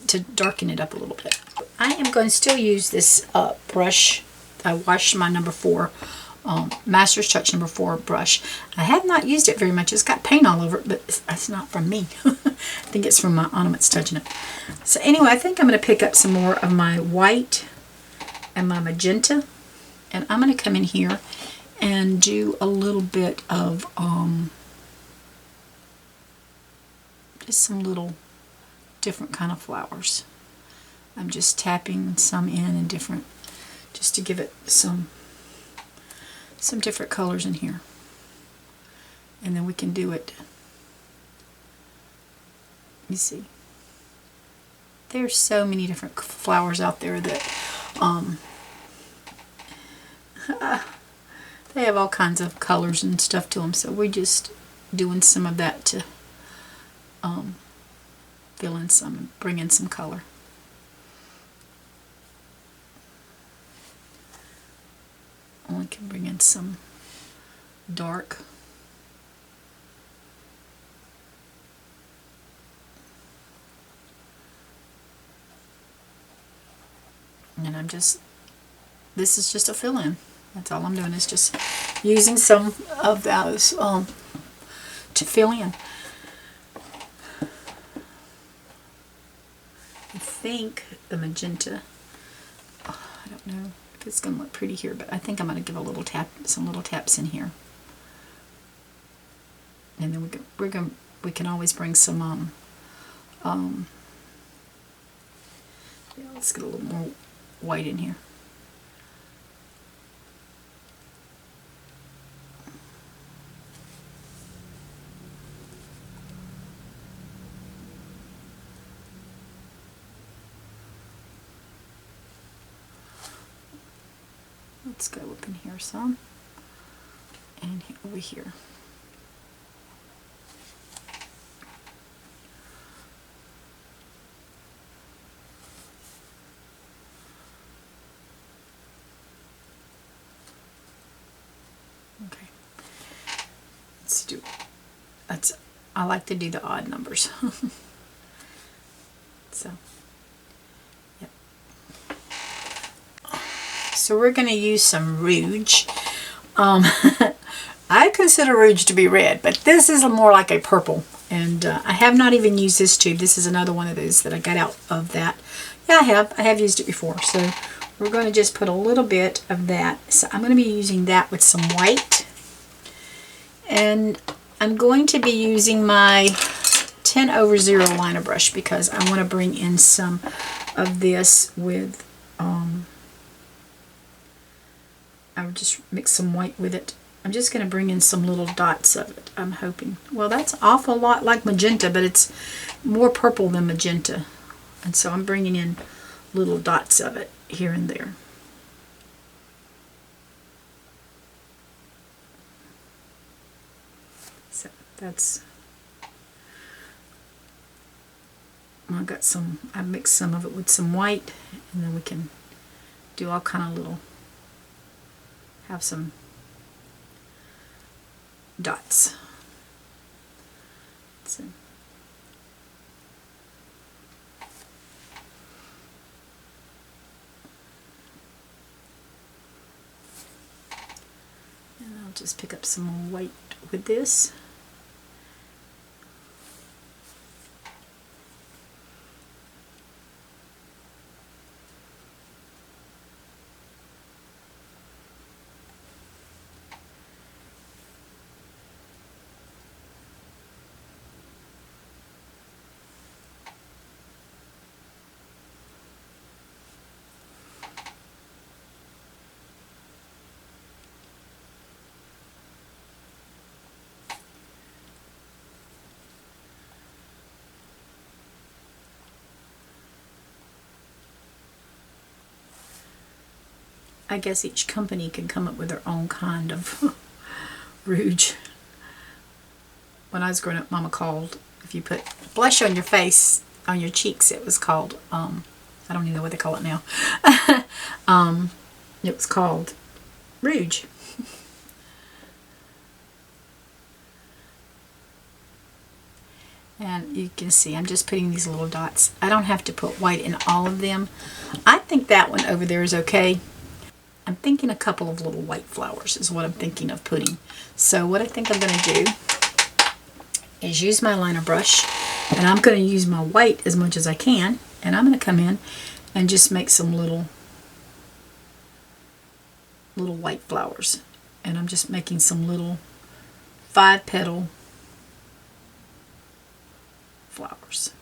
to darken it up a little bit. I am going to still use this brush. I washed my number 4 Master's Touch number 4 brush. I have not used it very much. It's got paint all over it, but it's not from me. I think it's from my ornaments touching it. So anyway, I think I'm going to pick up some more of my white and my magenta, and I'm going to come in here and do a little bit of just some little different kind of flowers. I'm just tapping some in different, just to give it some different colors in here. And then we can do it. Let me see. There's so many different flowers out there that they have all kinds of colors and stuff to them. So we're just doing some of that to fill in some and bring in some color. We can bring in some dark. And I'm just, this is just a fill-in. That's all I'm doing, is just using some of those to fill in. I think the magenta, I don't know if it's going to look pretty here, but I think I'm going to give a little tap, some little taps in here. And then we can always bring some yeah, let's get a little more white in here. Let's go up in here some, and over here. Okay. Let's do. I like to do the odd numbers. So. So we're going to use some rouge. I consider rouge to be red, but this is more like a purple. And I have not even used this tube. This is another one of those that I got out of that. Yeah, I have used it before. So we're going to just put a little bit of that. So I'm going to be using that with some white. And I'm going to be using my 10/0 liner brush because I want to bring in some of this with I would just mix some white with it. I'm just going to bring in some little dots of it, I'm hoping. Well, that's an awful lot like magenta, but it's more purple than magenta. And so I'm bringing in little dots of it here and there. So that's, I mixed some of it with some white, and then we can do all kind of little, have some dots. So. And I'll just pick up some more white with this. I guess each company can come up with their own kind of rouge. When I was growing up, Mama called, if you put blush on your face, on your cheeks, it was called, I don't even know what they call it now. It was called rouge. And you can see I'm just putting these little dots. I don't have to put white in all of them. I think that one over there is okay. I'm thinking a couple of little white flowers is what I'm thinking of putting. So what I think I'm going to do is use my liner brush, and I'm going to use my white as much as I can, and I'm going to come in and just make some little white flowers. And I'm just making some little 5-petal flowers,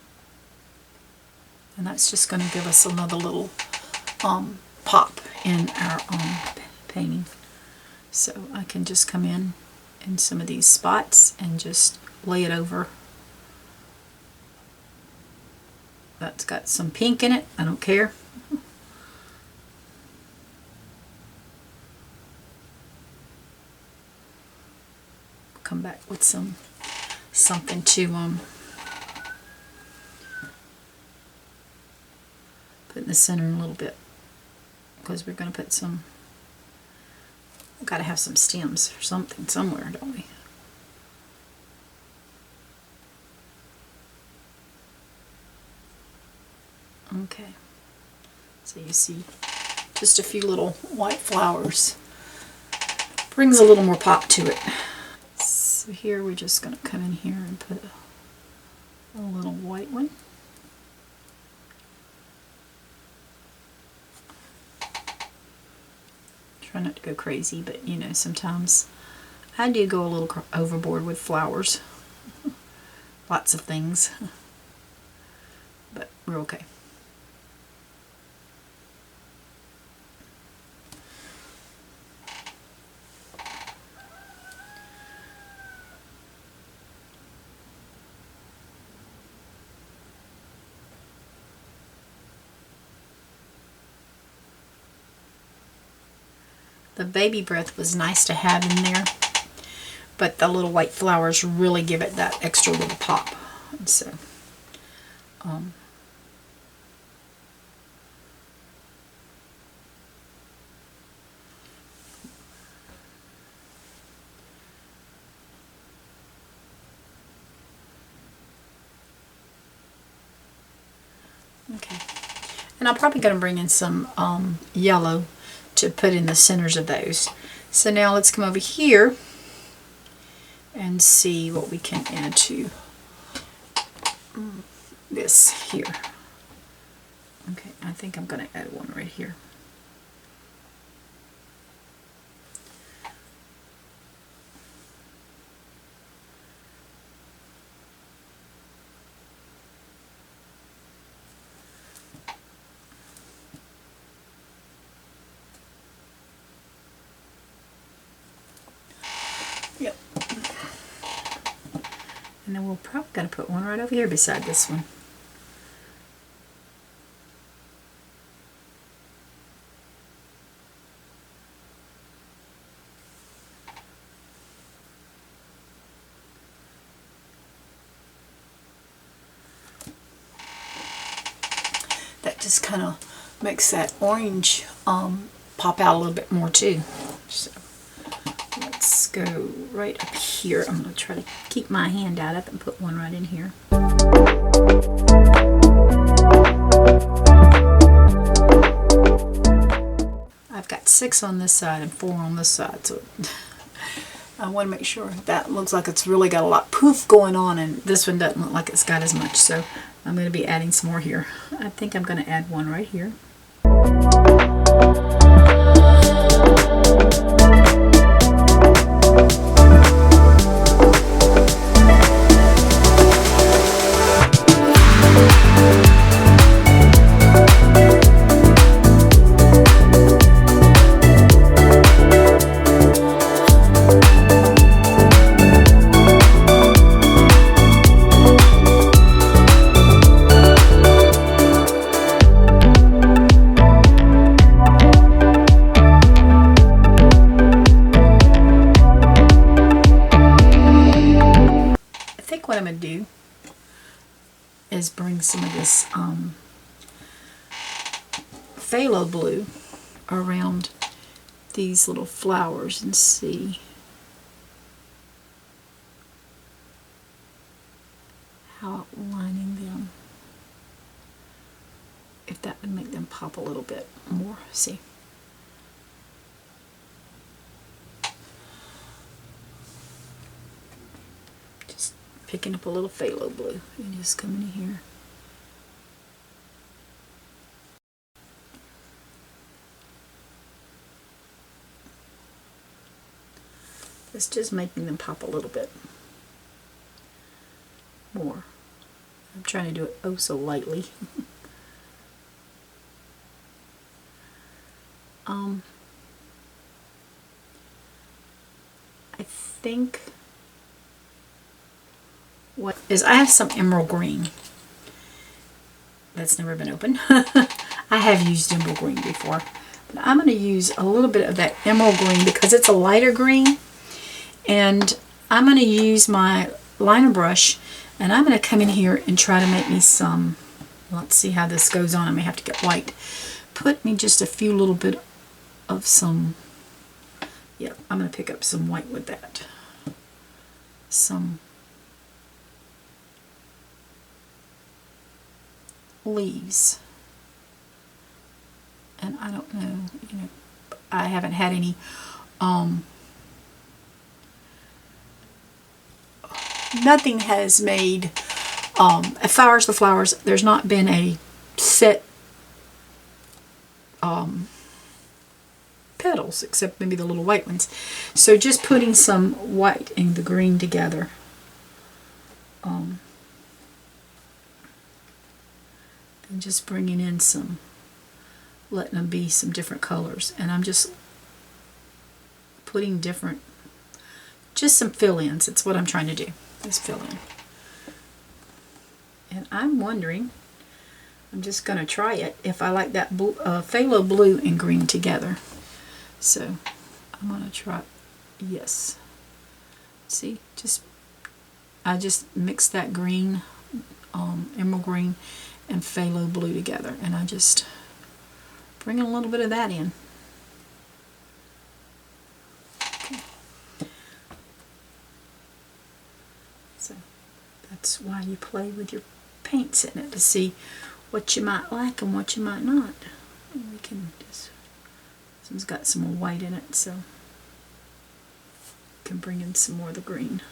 and that's just going to give us another little pop in our painting. So I can just come in some of these spots and just lay it over. That's got some pink in it, I don't care. Come back with something to put in the center a little bit, because we're going to put some, we've got to have some stems or something somewhere, don't we? Okay, so you see just a few little white flowers. Brings a little more pop to it. So here we're just going to come in here and put a little white one. Try not to go crazy, but you know, sometimes I do go a little overboard with flowers. Lots of things. But we're okay. The baby breath was nice to have in there, but the little white flowers really give it that extra little pop. And so, okay. And I'm probably going to bring in some yellow to put in the centers of those. So now let's come over here and see what we can add to this here. Okay, I think I'm going to add one right here. Yep. And then we're probably going to put one right over here beside this one. That just kind of makes that orange pop out a little bit more too. So let's go right up here. I'm going to try to keep my hand out up and put one right in here. I've got 6 on this side and 4 on this side, so I want to make sure that looks like it's really got a lot poof going on, and this one doesn't look like it's got as much, so I'm going to be adding some more here. I think I'm going to add one right here. think what I'm going to do is bring some of this phthalo blue around these little flowers and see how outlining them, if that would make them pop a little bit more. See, just picking up a little phthalo blue and just coming in here. It's just making them pop a little bit more. I'm trying to do it oh so lightly. I think what is, I have some emerald green that's never been opened. I have used emerald green before, but I'm going to use a little bit of that emerald green because it's a lighter green, and I'm going to use my liner brush and I'm going to come in here and try to make me some, let's see how this goes on. I may have to get white. Put me just a few little bit of some, yeah, I'm going to pick up some white with that. Some leaves. And I don't know, you know, I haven't had any nothing has made flowers to flowers. There's not been a set petals, except maybe the little white ones. So just putting some white and the green together. And just bringing in some, letting them be some different colors. And I'm just putting different, just some fill-ins. It's what I'm trying to do, is fill in. And I'm wondering, I'm just going to try it, if I like that phthalo blue and green together. So I'm going to try, yes. See, I just mixed that green, emerald green, and phthalo blue together, and I just bring a little bit of that in. Okay. So that's why you play with your paints in it, to see what you might like and what you might not. And we can just, this one's got some more white in it, so we can bring in some more of the green.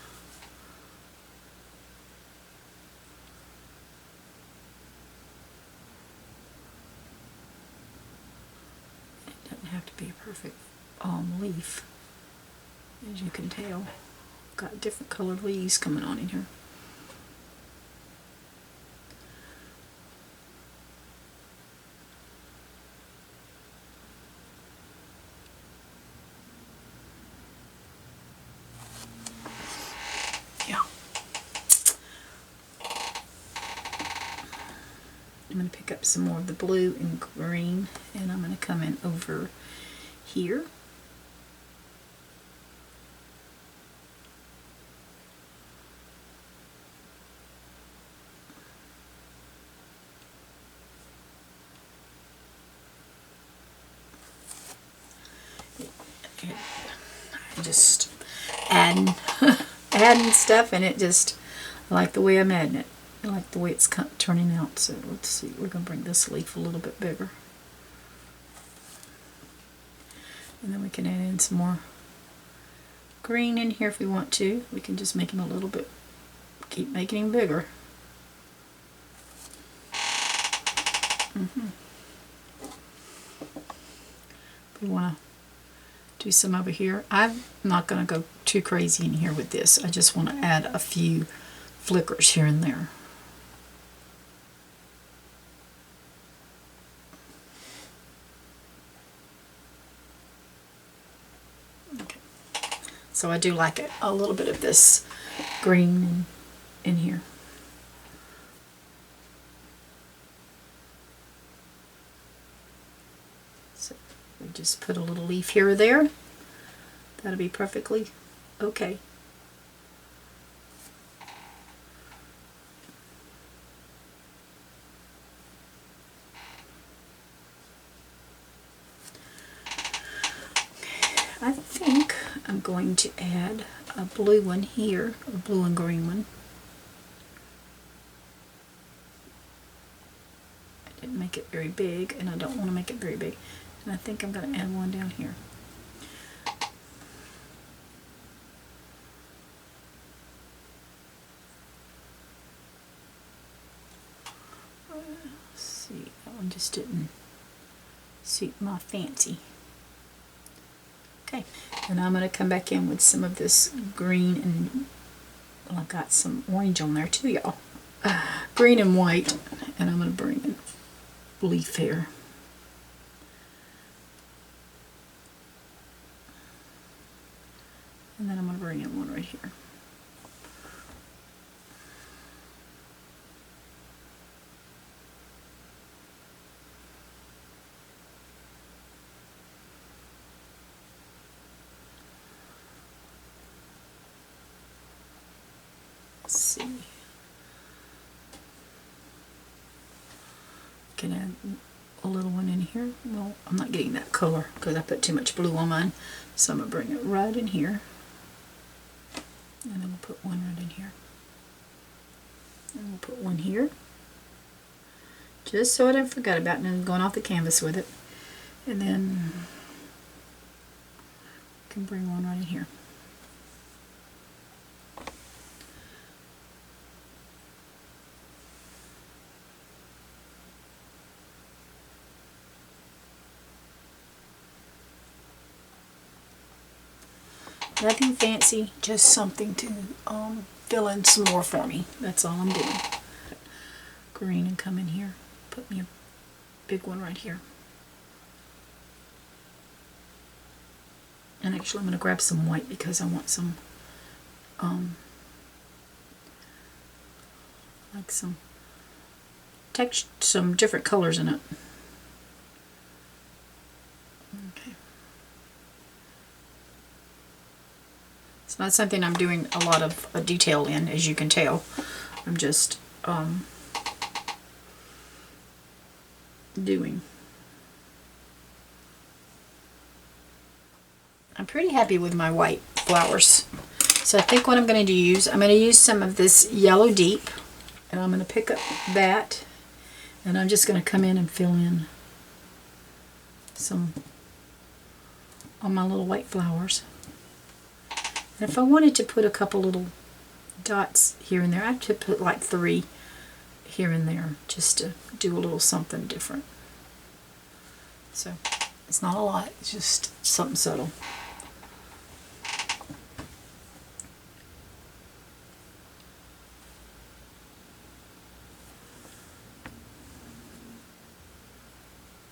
Have to be a perfect leaf, as you can tell. Got different colored leaves coming on in here. Yeah. I'm going to pick up some more of the blue and green, and I'm going to come in over here. I just adding stuff, and it just, I like the way I'm adding it. I like the way it's turning out. So let's see, we're going to bring this leaf a little bit bigger. And then we can add in some more green in here if we want to. We can just make him a little bit, keep making him bigger. We want to do some over here. I'm not going to go too crazy in here with this. I just want to add a few flickers here and there. So I do like a little bit of this green in here. So we just put a little leaf here or there. That'll be perfectly okay. I'm going to add a blue one here, a blue and green one. I didn't make it very big, and I don't want to make it very big. And I think I'm going to add one down here. Let's see, that one just didn't suit my fancy. Okay, and I'm going to come back in with some of this green, and well, I've got some orange on there too, y'all. Green and white, and I'm going to bring in leaf here. And then I'm going to bring in one right here. Let's see. Can add a little one in here. Well, I'm not getting that color because I put too much blue on mine. So I'm going to bring it right in here. And then we'll put one right in here. And we'll put one here. Just so I don't forget about it, and I'm going off the canvas with it. And then I can bring one right in here. Nothing fancy, just something to fill in some more for me. That's all I'm doing. Green, and come in here. Put me a big one right here. And actually I'm going to grab some white because I want some like some text, some different colors in it. Okay. It's not something I'm doing a lot of detail in, as you can tell. I'm just doing. I'm pretty happy with my white flowers. So I think what I'm going to use, I'm going to use some of this Yellow Deep, and I'm going to pick up that, and I'm just going to come in and fill in some on my little white flowers. And if I wanted to put a couple little dots here and there, I could put like 3 here and there just to do a little something different. So it's not a lot, it's just something subtle.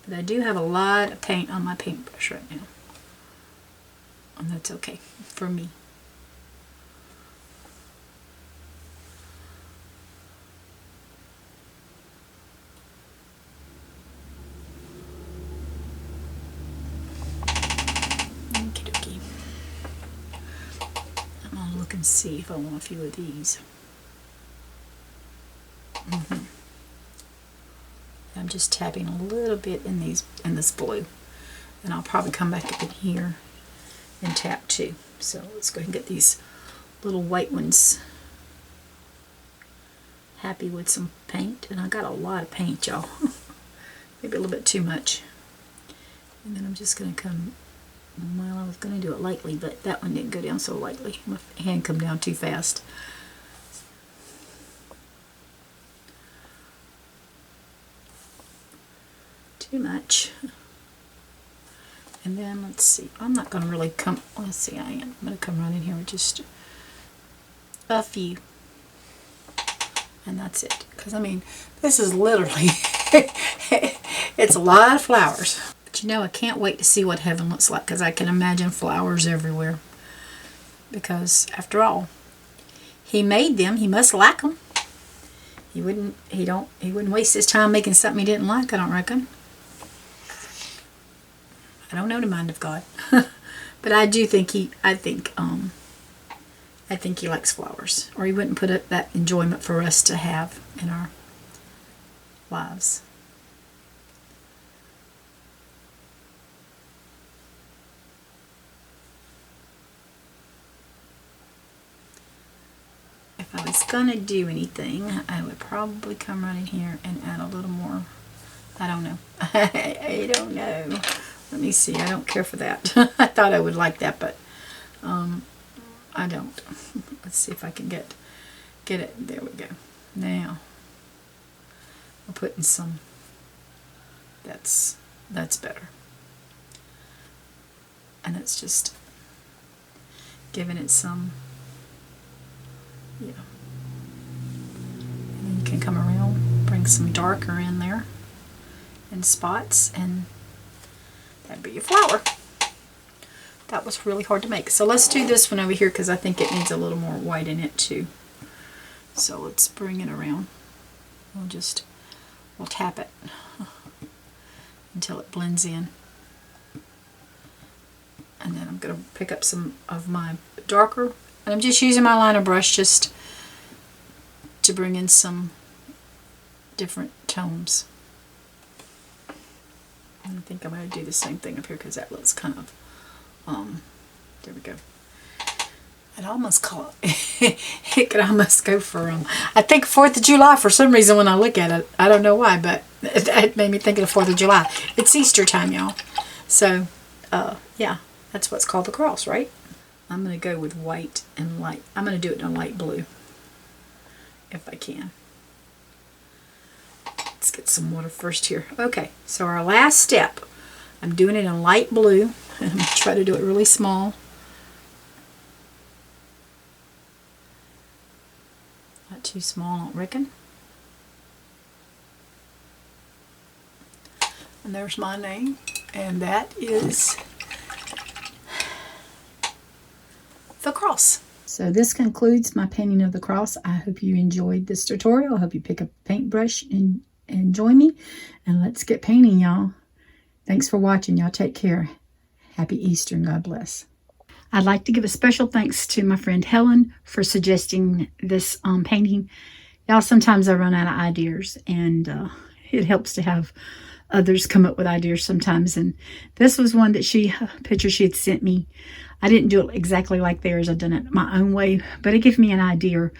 But I do have a lot of paint on my paintbrush right now. And that's okay for me. Okie dokie. I'm gonna look and see if I want a few of these. I'm just tapping a little bit in this blue, and I'll probably come back up in here and tap too. So let's go ahead and get these little white ones happy with some paint. And I got a lot of paint, y'all. Maybe a little bit too much. And then I'm just going to come, well, I was going to do it lightly, but that one didn't go down so lightly. My hand come down too fast. Too much. And then let's see, I'm not going to really come, let's see, I am. I'm going to come right in here with just a few. And that's it. Because, I mean, this is literally, it's a lot of flowers. But you know, I can't wait to see what heaven looks like, because I can imagine flowers everywhere. Because, after all, he made them, he must like them. He wouldn't waste his time making something he didn't like, I don't reckon. I don't know the mind of God, but I do think I think he likes flowers, or he wouldn't put up that enjoyment for us to have in our lives. was gonna do anything, I would probably come right in here and add a little more. I don't know. I don't know. Let me see. I don't care for that. I thought I would like that, but I don't. Let's see if I can get it. There we go. Now we're putting some. That's better. And it's just giving it some, yeah. And then you can come around, bring some darker in there in spots, and that'd be your flower. That was really hard to make. So let's do this one over here because I think it needs a little more white in it too. So let's bring it around. We'll tap it until it blends in. And then I'm going to pick up some of my darker, and I'm just using my liner brush just to bring in some different tones. And I think I'm going to do the same thing up here because that looks kind of, there we go. I'd almost call it, it could almost go for, I think 4th of July for some reason when I look at it. I don't know why, but it made me think of the 4th of July. It's Easter time, y'all. So, yeah. That's what's called the cross, right? I'm going to go with white and light. I'm going to do it in a light blue, if I can. Let's get some water first here. Okay, so our last step, I'm doing it in light blue, and I'm going to try to do it really small. Not too small, I don't reckon. And there's my name, and that is the cross. So this concludes my painting of the cross. I hope you enjoyed this tutorial. I hope you pick up a paintbrush and join me. And let's get painting, y'all. Thanks for watching. Y'all take care. Happy Easter and God bless. I'd like to give a special thanks to my friend Helen for suggesting this painting. Y'all, sometimes I run out of ideas, and it helps to have others come up with ideas sometimes. And this was one that picture she had sent me. I didn't do it exactly like theirs. I've done it my own way, but it gave me an idea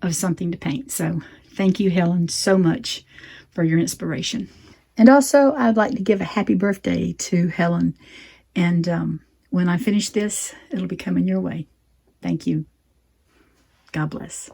of something to paint. So thank you, Helen, so much for your inspiration. And also, I'd like to give a happy birthday to Helen. And when I finish this, it'll be coming your way. Thank you. God bless.